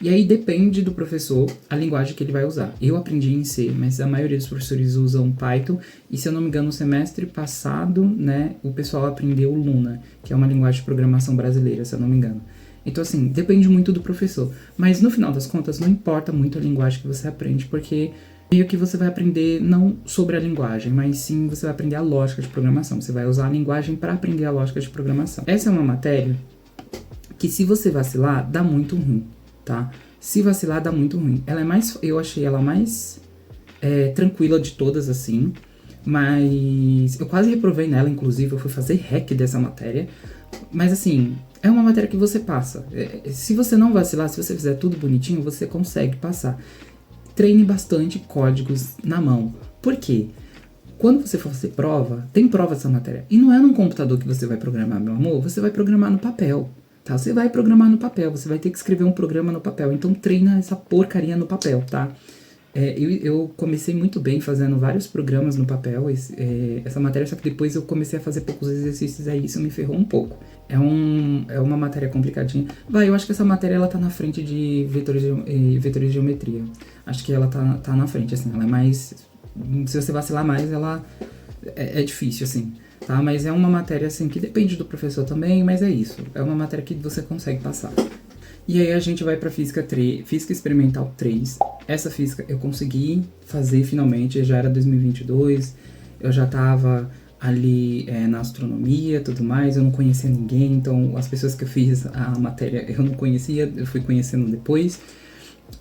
E aí depende do professor a linguagem que ele vai usar. Eu aprendi em C, mas a maioria dos professores usam Python. E se eu não me engano, no semestre passado, né, o pessoal aprendeu Luna, que é uma linguagem de programação brasileira, se eu não me engano. Então, assim, depende muito do professor. Mas, no final das contas, não importa muito a linguagem que você aprende, porque meio que você vai aprender não sobre a linguagem, mas sim você vai aprender a lógica de programação. Você vai usar a linguagem para aprender a lógica de programação. Essa é uma matéria que, se você vacilar, dá muito ruim, tá? Se vacilar, dá muito ruim. Eu achei ela mais tranquila de todas, assim. Mas eu quase reprovei nela, inclusive, eu fui fazer REC dessa matéria. Mas assim, é uma matéria que você passa. Se você não vacilar, se você fizer tudo bonitinho, você consegue passar. Treine bastante códigos na mão. Por quê? Quando você for fazer prova, tem prova dessa matéria. E não é num computador que você vai programar, meu amor. Você vai programar no papel, tá? Você vai programar no papel. Você vai ter que escrever um programa no papel. Então treina essa porcaria no papel, tá? Eu comecei muito bem fazendo vários programas no papel, essa matéria, só que depois eu comecei a fazer poucos exercícios, aí isso me ferrou um pouco. É uma matéria complicadinha. Eu acho que essa matéria ela tá na frente de vetores de geometria. Acho que ela tá na frente, assim, ela é mais... Se você vacilar mais, ela é difícil, assim, tá? Mas é uma matéria, assim, que depende do professor também, mas é isso. É uma matéria que você consegue passar. E aí a gente vai pra Física Experimental 3. Essa física eu consegui fazer finalmente, já era 2022, eu já tava ali na astronomia e tudo mais, eu não conhecia ninguém, então as pessoas que eu fiz a matéria eu não conhecia, eu fui conhecendo depois.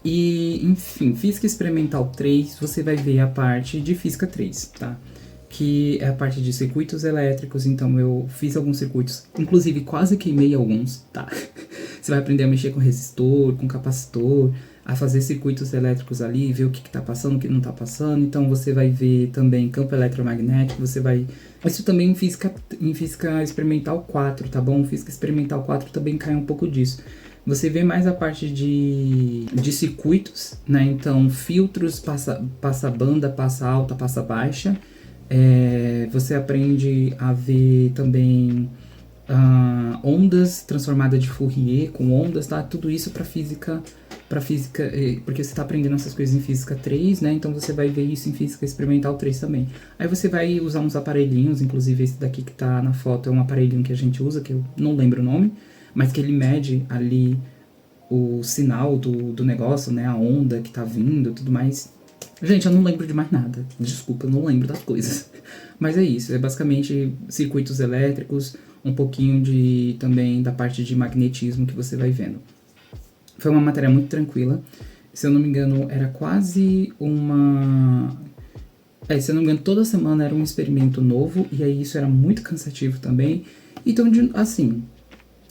E, enfim, Física Experimental 3, você vai ver a parte de Física 3, tá? Que é a parte de circuitos elétricos, então eu fiz alguns circuitos, inclusive quase queimei alguns, tá? Você vai aprender a mexer com resistor, com capacitor, a fazer circuitos elétricos ali, ver o que tá passando, o que não tá passando. Então você vai ver também campo eletromagnético, você vai... Isso também em física experimental 4, tá bom? Física experimental 4 também cai um pouco disso. Você vê mais a parte de circuitos, né? Então filtros, passa banda, passa alta, passa baixa. Você aprende a ver também ondas transformadas de Fourier com ondas, tá? Tudo isso para física, porque você está aprendendo essas coisas em física 3, né? Então você vai ver isso em física experimental 3 também. Aí você vai usar uns aparelhinhos, inclusive esse daqui que tá na foto é um aparelhinho que a gente usa, que eu não lembro o nome, mas que ele mede ali o sinal do negócio, né? A onda que tá vindo e tudo mais. Gente, eu não lembro de mais nada. Desculpa, eu não lembro das coisas. Mas é isso, é basicamente circuitos elétricos, um pouquinho também da parte de magnetismo que você vai vendo. Foi uma matéria muito tranquila. Se eu não me engano, era quase uma... se eu não me engano, toda semana era um experimento novo, e aí isso era muito cansativo também. Então, assim,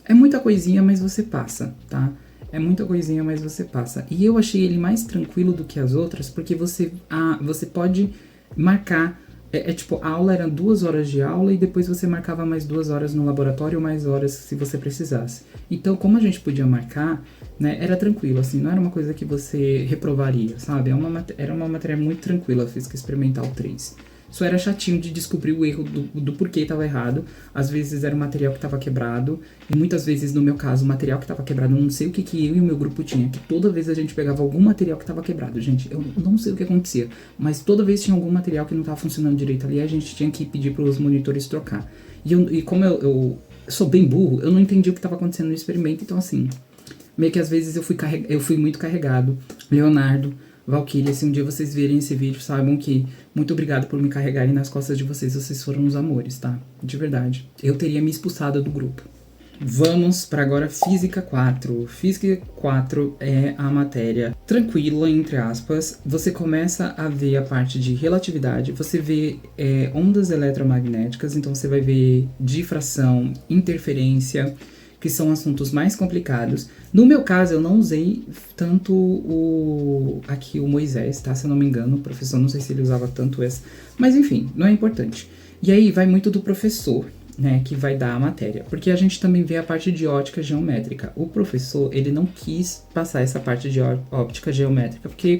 é muita coisinha, mas você passa, tá? É muita coisinha, mas você passa. E eu achei ele mais tranquilo do que as outras, porque você pode marcar... tipo, a aula era 2 horas de aula e depois você marcava mais 2 horas no laboratório ou mais horas se você precisasse. Então, como a gente podia marcar, né, era tranquilo, assim, não era uma coisa que você reprovaria, sabe? Era uma matéria muito tranquila, Física Experimental 3. Só era chatinho de descobrir o erro do porquê estava errado. Às vezes era o material que estava quebrado. E muitas vezes, no meu caso, o material que estava quebrado, eu não sei o que eu e o meu grupo tinha. Que toda vez a gente pegava algum material que estava quebrado. Gente, eu não sei o que acontecia. Mas toda vez tinha algum material que não estava funcionando direito ali. A gente tinha que pedir para os monitores trocar. E como eu sou bem burro, eu não entendi o que estava acontecendo no experimento. Então, assim, meio que às vezes eu fui muito carregado. Leonardo, Valkyria, se um dia vocês verem esse vídeo, saibam que muito obrigado por me carregarem nas costas de vocês foram uns amores, tá? De verdade. Eu teria me expulsado do grupo. Vamos para agora Física 4. Física 4 é a matéria tranquila, entre aspas. Você começa a ver a parte de relatividade, você vê ondas eletromagnéticas, então você vai ver difração, interferência, que são assuntos mais complicados. No meu caso, eu não usei tanto o Moisés, tá? Se eu não me engano, o professor, não sei se ele usava tanto essa. Mas enfim, não é importante. E aí vai muito do professor, né, que vai dar a matéria. Porque a gente também vê a parte de ótica geométrica. O professor, ele não quis passar essa parte de óptica geométrica, porque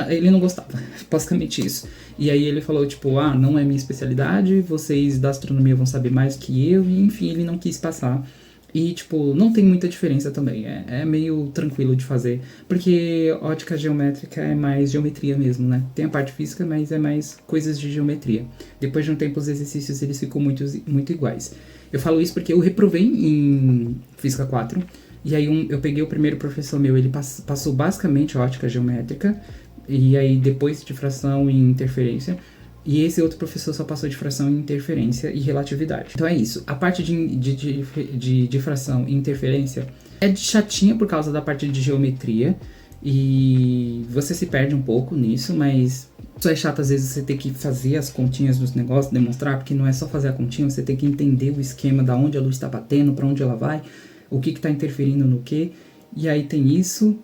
ele não gostava, basicamente isso. E aí ele falou, tipo, não é minha especialidade, vocês da astronomia vão saber mais que eu, e enfim, ele não quis passar. E, tipo, não tem muita diferença também, é meio tranquilo de fazer, porque ótica geométrica é mais geometria mesmo, né? Tem a parte física, mas é mais coisas de geometria. Depois de um tempo, os exercícios, eles ficam muito iguais. Eu falo isso porque eu reprovei em Física 4, e aí eu peguei o primeiro professor meu, ele passou basicamente ótica geométrica, e aí depois difração e interferência. E esse outro professor só passou difração, interferência e relatividade. Então é isso. A parte de difração e interferência é chatinha por causa da parte de geometria. E você se perde um pouco nisso, mas só é chato às vezes você ter que fazer as continhas dos negócios, demonstrar, porque não é só fazer a continha, você tem que entender o esquema da onde a luz está batendo, para onde ela vai, o que está interferindo no que. E aí tem isso.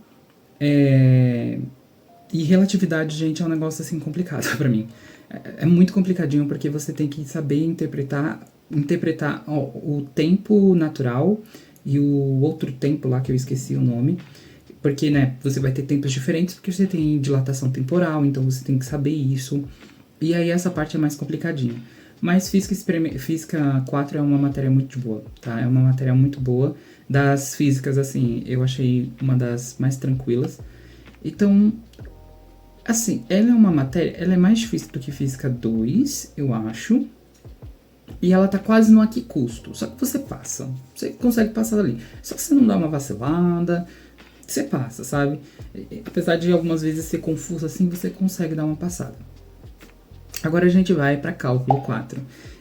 E relatividade, gente, é um negócio assim complicado pra mim. É muito complicadinho porque você tem que saber interpretar o tempo natural e o outro tempo lá que eu esqueci o nome. Porque, né, você vai ter tempos diferentes porque você tem dilatação temporal, então você tem que saber isso. E aí essa parte é mais complicadinha. Mas Física 4 é uma matéria muito boa, tá? É uma matéria muito boa. Das físicas, assim, eu achei uma das mais tranquilas. Então, assim, ela é uma matéria, ela é mais difícil do que Física 2, eu acho. E ela tá quase no aqui custo. Só que você passa. Você consegue passar ali. Só que você não dá uma vacilada, você passa, sabe? Apesar de algumas vezes ser confuso assim, você consegue dar uma passada. Agora a gente vai para cálculo 4.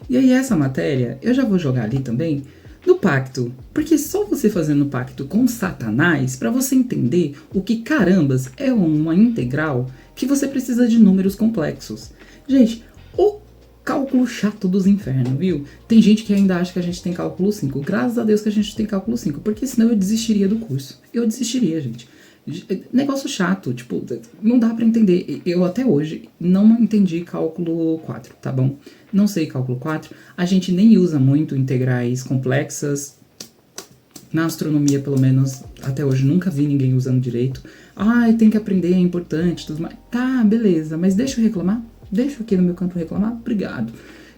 E aí essa matéria, eu já vou jogar ali também no pacto. Porque só você fazendo pacto com Satanás, para você entender o que carambas é uma integral, que você precisa de números complexos. Gente, o cálculo chato dos infernos, viu? Tem gente que ainda acha que a gente tem cálculo 5. Graças a Deus que a gente tem cálculo 5, porque senão eu desistiria do curso. Eu desistiria, gente. Negócio chato, tipo, não dá pra entender. Eu até hoje não entendi cálculo 4, tá bom? Não sei cálculo 4. A gente nem usa muito integrais complexas. Na astronomia, pelo menos, até hoje nunca vi ninguém usando direito. Tem que aprender, é importante, tudo mais. Tá, beleza, mas deixa eu reclamar. Deixa aqui no meu canto reclamar. Obrigado.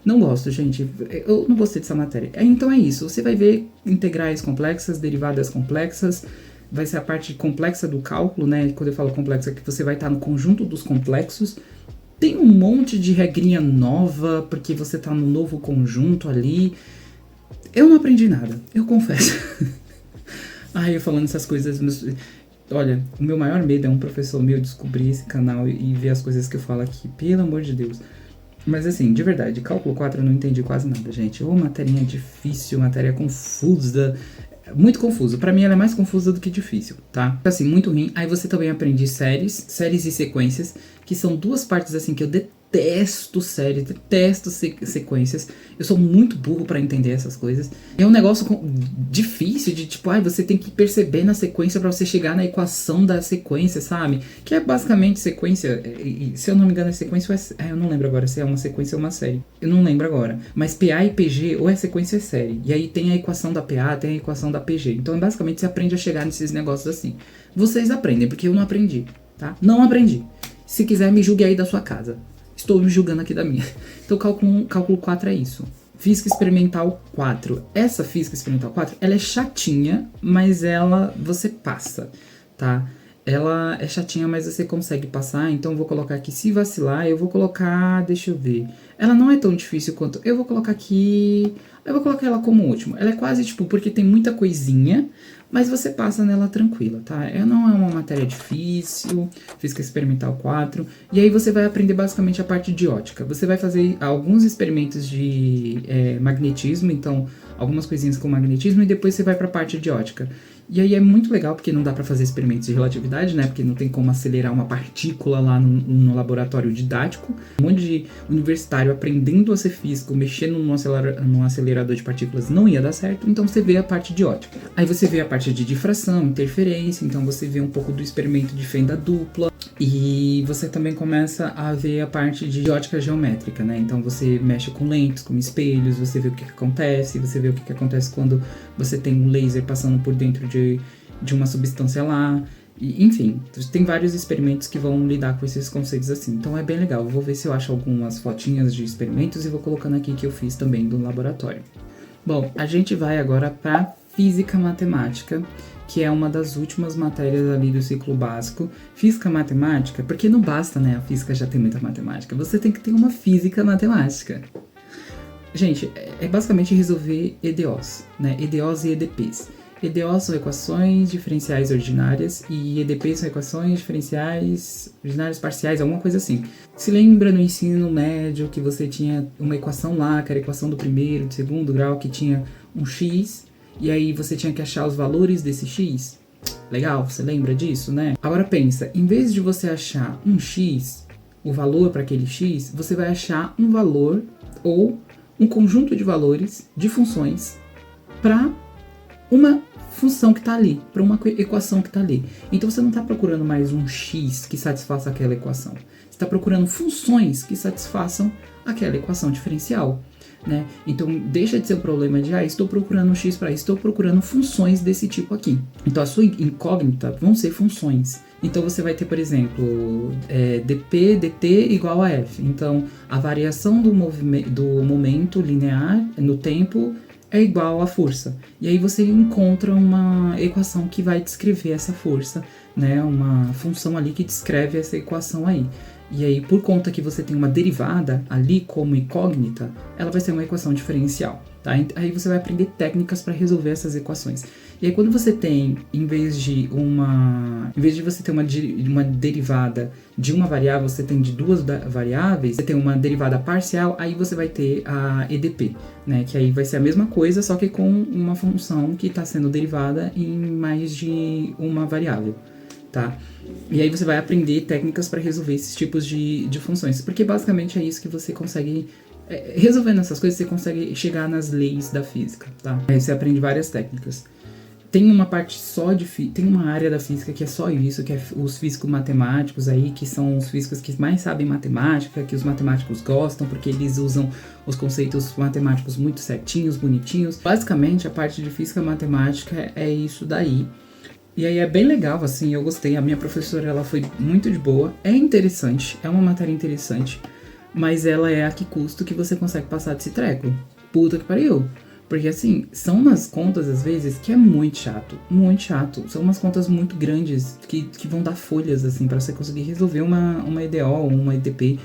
Não gosto, gente. Eu não gostei dessa matéria. Então é isso. Você vai ver integrais complexas, derivadas complexas. Vai ser a parte complexa do cálculo, né? Quando eu falo complexo é que você vai estar no conjunto dos complexos. Tem um monte de regrinha nova, porque você tá no novo conjunto ali. Eu não aprendi nada, eu confesso. Eu falando essas coisas... Olha, o meu maior medo é um professor meu descobrir esse canal e ver as coisas que eu falo aqui, pelo amor de Deus. Mas assim, de verdade, cálculo 4 eu não entendi quase nada, gente. Matéria difícil, matéria confusa, muito confuso. Pra mim ela é mais confusa do que difícil, tá? Assim, muito ruim. Aí você também aprende séries e sequências, que são duas partes assim que eu detesto séries, detesto sequências. Eu sou muito burro pra entender essas coisas. É um negócio difícil de tipo, você tem que perceber na sequência pra você chegar na equação da sequência, sabe? Que é basicamente sequência, se eu não me engano é sequência ou eu não lembro agora se é uma sequência ou uma série. Eu não lembro agora. Mas PA e PG ou é sequência ou é série. E aí tem a equação da PA, tem a equação da PG. Então basicamente você aprende a chegar nesses negócios assim. Vocês aprendem, porque eu não aprendi, tá? Não aprendi. Se quiser me julgue aí da sua casa. Estou me julgando aqui da minha. Então, cálculo 4 é isso. Física Experimental 4. Essa Física Experimental 4, ela é chatinha, mas você passa, tá? Ela é chatinha, mas você consegue passar. Então, eu vou colocar aqui, se vacilar, eu vou colocar, deixa eu ver. Ela não é tão difícil quanto... Eu vou colocar aqui... Eu vou colocar ela como último. Ela é quase, tipo, porque tem muita coisinha, mas você passa nela tranquila, tá? Ela não é uma matéria difícil, Física Experimental 4. E aí você vai aprender basicamente a parte de ótica. Você vai fazer alguns experimentos de magnetismo, então algumas coisinhas com magnetismo, e depois você vai pra parte de ótica. E aí é muito legal, porque não dá pra fazer experimentos de relatividade, né? Porque não tem como acelerar uma partícula lá no laboratório didático. Um monte de universitário aprendendo a ser físico, mexendo num acelerador de partículas não ia dar certo, então você vê a parte de ótica. Aí você vê a parte de difração, interferência, então você vê um pouco do experimento de fenda dupla. E você também começa a ver a parte de ótica geométrica, né? Então você mexe com lentes, com espelhos, você vê o que acontece, você vê o que acontece quando você tem um laser passando por dentro de uma substância lá. E, enfim, tem vários experimentos que vão lidar com esses conceitos assim. Então é bem legal. Eu vou ver se eu acho algumas fotinhas de experimentos e vou colocando aqui que eu fiz também do laboratório. Bom, a gente vai agora para Física Matemática, que é uma das últimas matérias ali do ciclo básico. Física matemática, porque não basta, né? A física já tem muita matemática. Você tem que ter uma física matemática. Gente, é basicamente resolver EDOs, né? EDOs e EDPs. EDOs são equações diferenciais ordinárias e EDPs são equações diferenciais ordinárias parciais, alguma coisa assim. Se lembra no ensino médio que você tinha uma equação lá, que era a equação do primeiro, do segundo grau, que tinha um x, e aí você tinha que achar os valores desse x? Legal, você lembra disso, né? Agora pensa, em vez de você achar um x, o valor para aquele x, você vai achar um valor ou um conjunto de valores, de funções, para uma função que está ali, para uma equação que está ali. Então você não está procurando mais um x que satisfaça aquela equação. Você está procurando funções que satisfaçam aquela equação diferencial, né? Então deixa de ser o problema de, estou procurando um x para isso, estou procurando funções desse tipo aqui. Então a sua incógnita vão ser funções. Então você vai ter, por exemplo, dp dt igual a f. Então a variação do momento linear no tempo é igual à força. E aí você encontra uma equação que vai descrever essa força, né? Uma função ali que descreve essa equação aí. E aí, por conta que você tem uma derivada ali como incógnita, ela vai ser uma equação diferencial, tá? Aí você vai aprender técnicas para resolver essas equações. E aí, quando você tem, em vez de você ter uma derivada de uma variável, você tem de duas variáveis, você tem uma derivada parcial, aí você vai ter a EDP, né? Que aí vai ser a mesma coisa, só que com uma função que está sendo derivada em mais de uma variável, tá? E aí você vai aprender técnicas para resolver esses tipos de funções, porque basicamente é isso que você consegue, resolvendo essas coisas, você consegue chegar nas leis da física, tá? Aí você aprende várias técnicas. Tem uma parte só tem uma área da física que é só isso, que é os físicos matemáticos aí, que são os físicos que mais sabem matemática, que os matemáticos gostam, porque eles usam os conceitos matemáticos muito certinhos, bonitinhos. Basicamente, a parte de física matemática é isso daí. E aí é bem legal, assim, eu gostei. A minha professora, ela foi muito de boa. É interessante, é uma matéria interessante, mas ela é a que custo que você consegue passar desse treco. Puta que pariu. Porque, assim, são umas contas, às vezes, que é muito chato. Muito chato. São umas contas muito grandes, que vão dar folhas, assim, pra você conseguir resolver uma EDO ou uma EDP.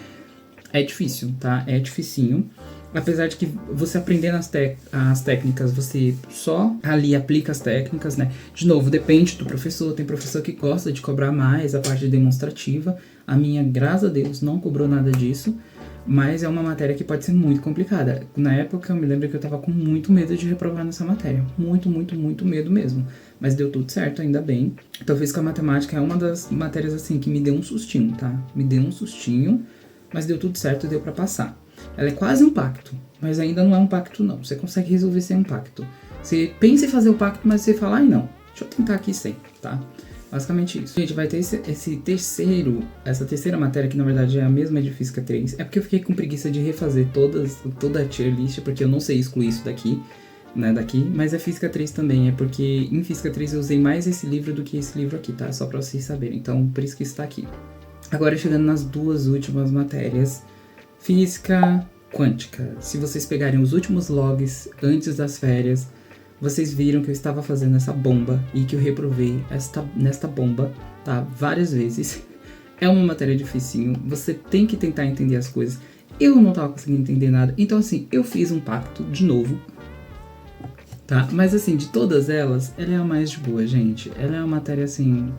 É difícil, tá? É dificinho. Apesar de que você aprendendo as técnicas, você só ali aplica as técnicas, né? De novo, depende do professor. Tem professor que gosta de cobrar mais a parte demonstrativa. A minha, graças a Deus, não cobrou nada disso. Mas é uma matéria que pode ser muito complicada. Na época, eu me lembro que eu tava com muito medo de reprovar nessa matéria. Muito, muito, muito medo mesmo. Mas deu tudo certo, ainda bem. Então, física matemática é uma das matérias, assim, que me deu um sustinho, tá? Me deu um sustinho, mas deu tudo certo e deu pra passar. Ela é quase um pacto, mas ainda não é um pacto, não. Você consegue resolver sem um pacto. Você pensa em fazer o pacto, mas você fala, não, deixa eu tentar aqui sem, tá? Basicamente isso. Gente, vai ter essa terceira matéria, que na verdade é a mesma de Física 3. É porque eu fiquei com preguiça de refazer toda a tier list, porque eu não sei excluir isso daqui, né, mas é Física 3 também, é porque em Física 3 eu usei mais esse livro do que esse livro aqui, tá? Só pra vocês saberem, então por isso que isso tá aqui. Agora chegando nas duas últimas matérias, Física Quântica. Se vocês pegarem os últimos logs antes das férias, vocês viram que eu estava fazendo essa bomba e que eu reprovei nesta bomba, tá? Várias vezes. É uma matéria dificinho, você tem que tentar entender as coisas. Eu não estava conseguindo entender nada, então assim, eu fiz um pacto de novo, tá? Mas assim, de todas elas, ela é a mais de boa, gente. Ela é uma matéria assim,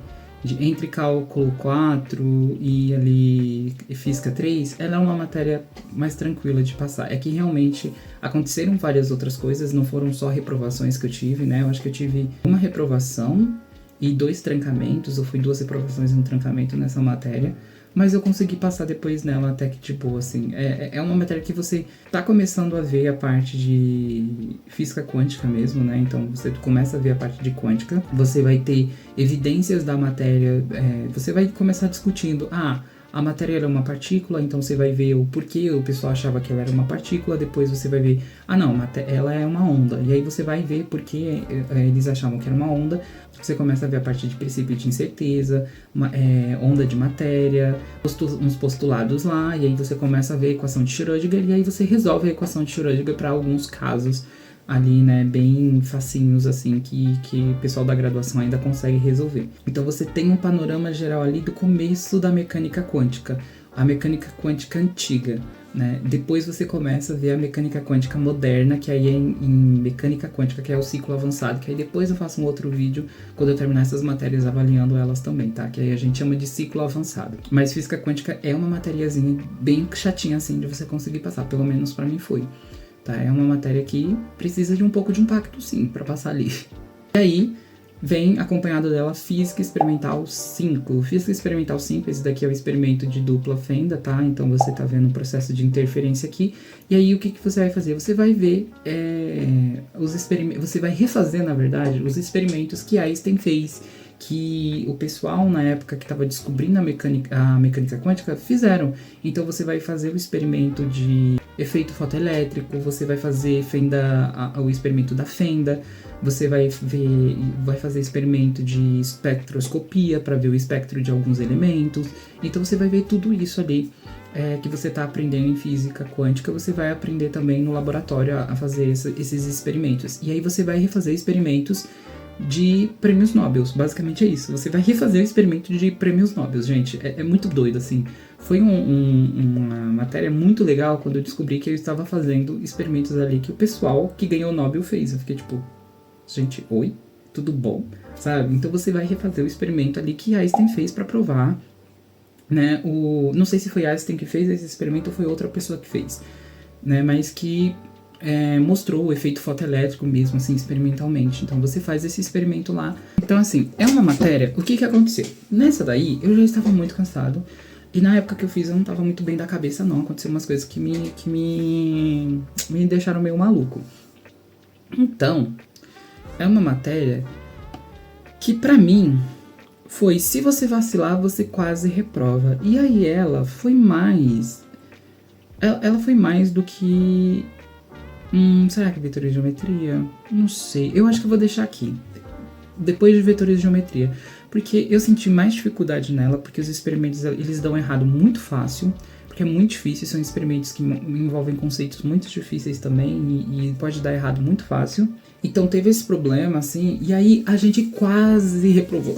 entre cálculo 4 e ali física 3, ela é uma matéria mais tranquila de passar. É que realmente aconteceram várias outras coisas, não foram só reprovações que eu tive, né? Eu acho que eu tive uma reprovação e 2 trancamentos, ou foi 2 reprovações e um trancamento nessa matéria, mas eu consegui passar depois nela até que de boa, assim. É uma matéria que você tá começando a ver a parte de física quântica mesmo, né? Então você começa a ver a parte de quântica, você vai ter evidências da matéria, você vai começar discutindo, a matéria era uma partícula, então você vai ver o porquê o pessoal achava que ela era uma partícula, depois você vai ver, não, ela é uma onda, e aí você vai ver porquê eles achavam que era uma onda, você começa a ver a parte de princípio de incerteza, onda de matéria, uns postulados lá, e aí você começa a ver a equação de Schrödinger, e aí você resolve a equação de Schrödinger para alguns casos ali, né, bem facinhos, assim, que o pessoal da graduação ainda consegue resolver. Então você tem um panorama geral ali do começo da mecânica quântica, a mecânica quântica antiga, né? Depois você começa a ver a mecânica quântica moderna, que aí é em mecânica quântica, que é o ciclo avançado, que aí depois eu faço um outro vídeo quando eu terminar essas matérias avaliando elas também, tá? Que aí a gente chama de ciclo avançado. Mas física quântica é uma matériazinha bem chatinha, assim, de você conseguir passar, pelo menos pra mim foi. Tá, é uma matéria que precisa de um pouco de impacto, sim, para passar ali. E aí, vem acompanhado dela Física Experimental 5. Física Experimental 5, esse daqui é o experimento de dupla fenda, tá? Então você tá vendo o processo de interferência aqui. E aí o que você vai fazer? Você vai ver os experimentos, você vai refazer, na verdade, os experimentos que Einstein fez, que o pessoal na época que estava descobrindo a mecânica quântica fizeram. Então você vai fazer o experimento de efeito fotoelétrico, você vai fazer o experimento da fenda, você vai fazer experimento de espectroscopia para ver o espectro de alguns elementos. Então você vai ver tudo isso ali que você está aprendendo em física quântica, você vai aprender também no laboratório a fazer esses experimentos. E aí você vai refazer experimentos de prêmios Nobel, basicamente é isso. Você vai refazer o experimento de prêmios Nobel, gente. É muito doido, assim. Foi uma matéria muito legal quando eu descobri que eu estava fazendo experimentos ali que o pessoal que ganhou o Nobel fez. Eu fiquei tipo, gente, oi? Tudo bom? Sabe? Então você vai refazer o experimento ali que Einstein fez para provar, né? Não sei se foi Einstein que fez esse experimento ou foi outra pessoa que fez, né? Mas que mostrou o efeito fotoelétrico mesmo, assim, experimentalmente. Então você faz esse experimento lá. Então, assim, é uma matéria. O que aconteceu? Nessa daí, eu já estava muito cansado. E na época que eu fiz, eu não estava muito bem da cabeça, não. Aconteceu umas coisas que me deixaram meio maluco. Então, é uma matéria que, pra mim, foi: se você vacilar, você quase reprova. E aí ela foi mais... Ela foi mais do que... será que vetores de geometria? Não sei. Eu acho que eu vou deixar aqui, depois de vetores de geometria. Porque eu senti mais dificuldade nela, porque os experimentos, eles dão errado muito fácil. Porque é muito difícil, são experimentos que envolvem conceitos muito difíceis também, e pode dar errado muito fácil. Então teve esse problema, assim, e aí a gente quase reprovou.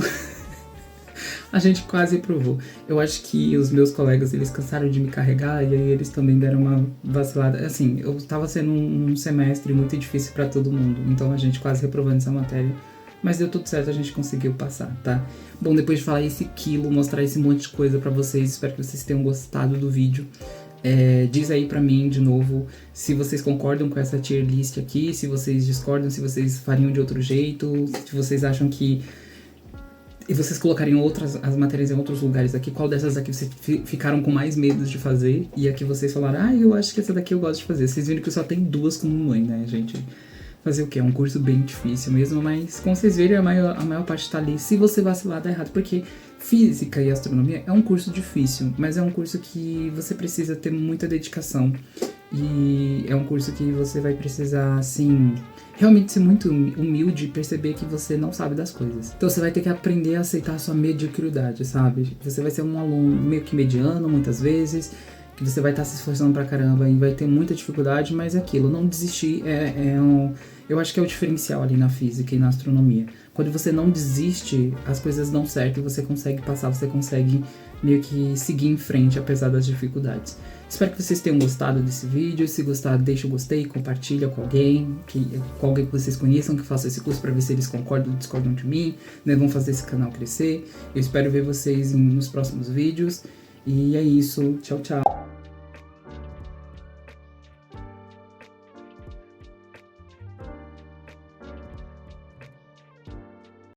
A gente quase reprovou. Eu acho que os meus colegas, eles cansaram de me carregar, e aí eles também deram uma vacilada. Assim, eu tava sendo um semestre muito difícil pra todo mundo, então a gente quase reprovou nessa matéria. Mas deu tudo certo, a gente conseguiu passar, tá? Bom, depois de falar esse quilo, mostrar esse monte de coisa pra vocês, espero que vocês tenham gostado do vídeo. Diz aí pra mim, de novo, se vocês concordam com essa tier list aqui, se vocês discordam, se vocês fariam de outro jeito, se vocês acham que... E vocês colocariam as matérias em outros lugares aqui, qual dessas aqui vocês ficaram com mais medo de fazer, e aqui vocês falaram, eu acho que essa daqui eu gosto de fazer. Vocês viram que eu só tenho 2 como mãe, né, gente? Fazer o quê? É um curso bem difícil mesmo, mas como vocês viram, a maior parte tá ali. Se você vacilar, dá errado, porque física e astronomia é um curso difícil, mas é um curso que você precisa ter muita dedicação. E é um curso que você vai precisar, assim, realmente ser muito humilde e perceber que você não sabe das coisas. Então você vai ter que aprender a aceitar a sua mediocridade, sabe? Você vai ser um aluno meio que mediano, muitas vezes, que você vai estar se esforçando pra caramba e vai ter muita dificuldade, mas é aquilo, não desistir eu acho que é o diferencial ali na física e na astronomia. Quando você não desiste, as coisas dão certo e você consegue passar, você consegue meio que seguir em frente, apesar das dificuldades. Espero que vocês tenham gostado desse vídeo. Se gostar, deixa o gostei, compartilha com alguém que vocês conheçam, que faça esse curso para ver se eles concordam ou discordam de mim, né? Vão fazer esse canal crescer. Eu espero ver vocês nos próximos vídeos. E é isso. Tchau, tchau.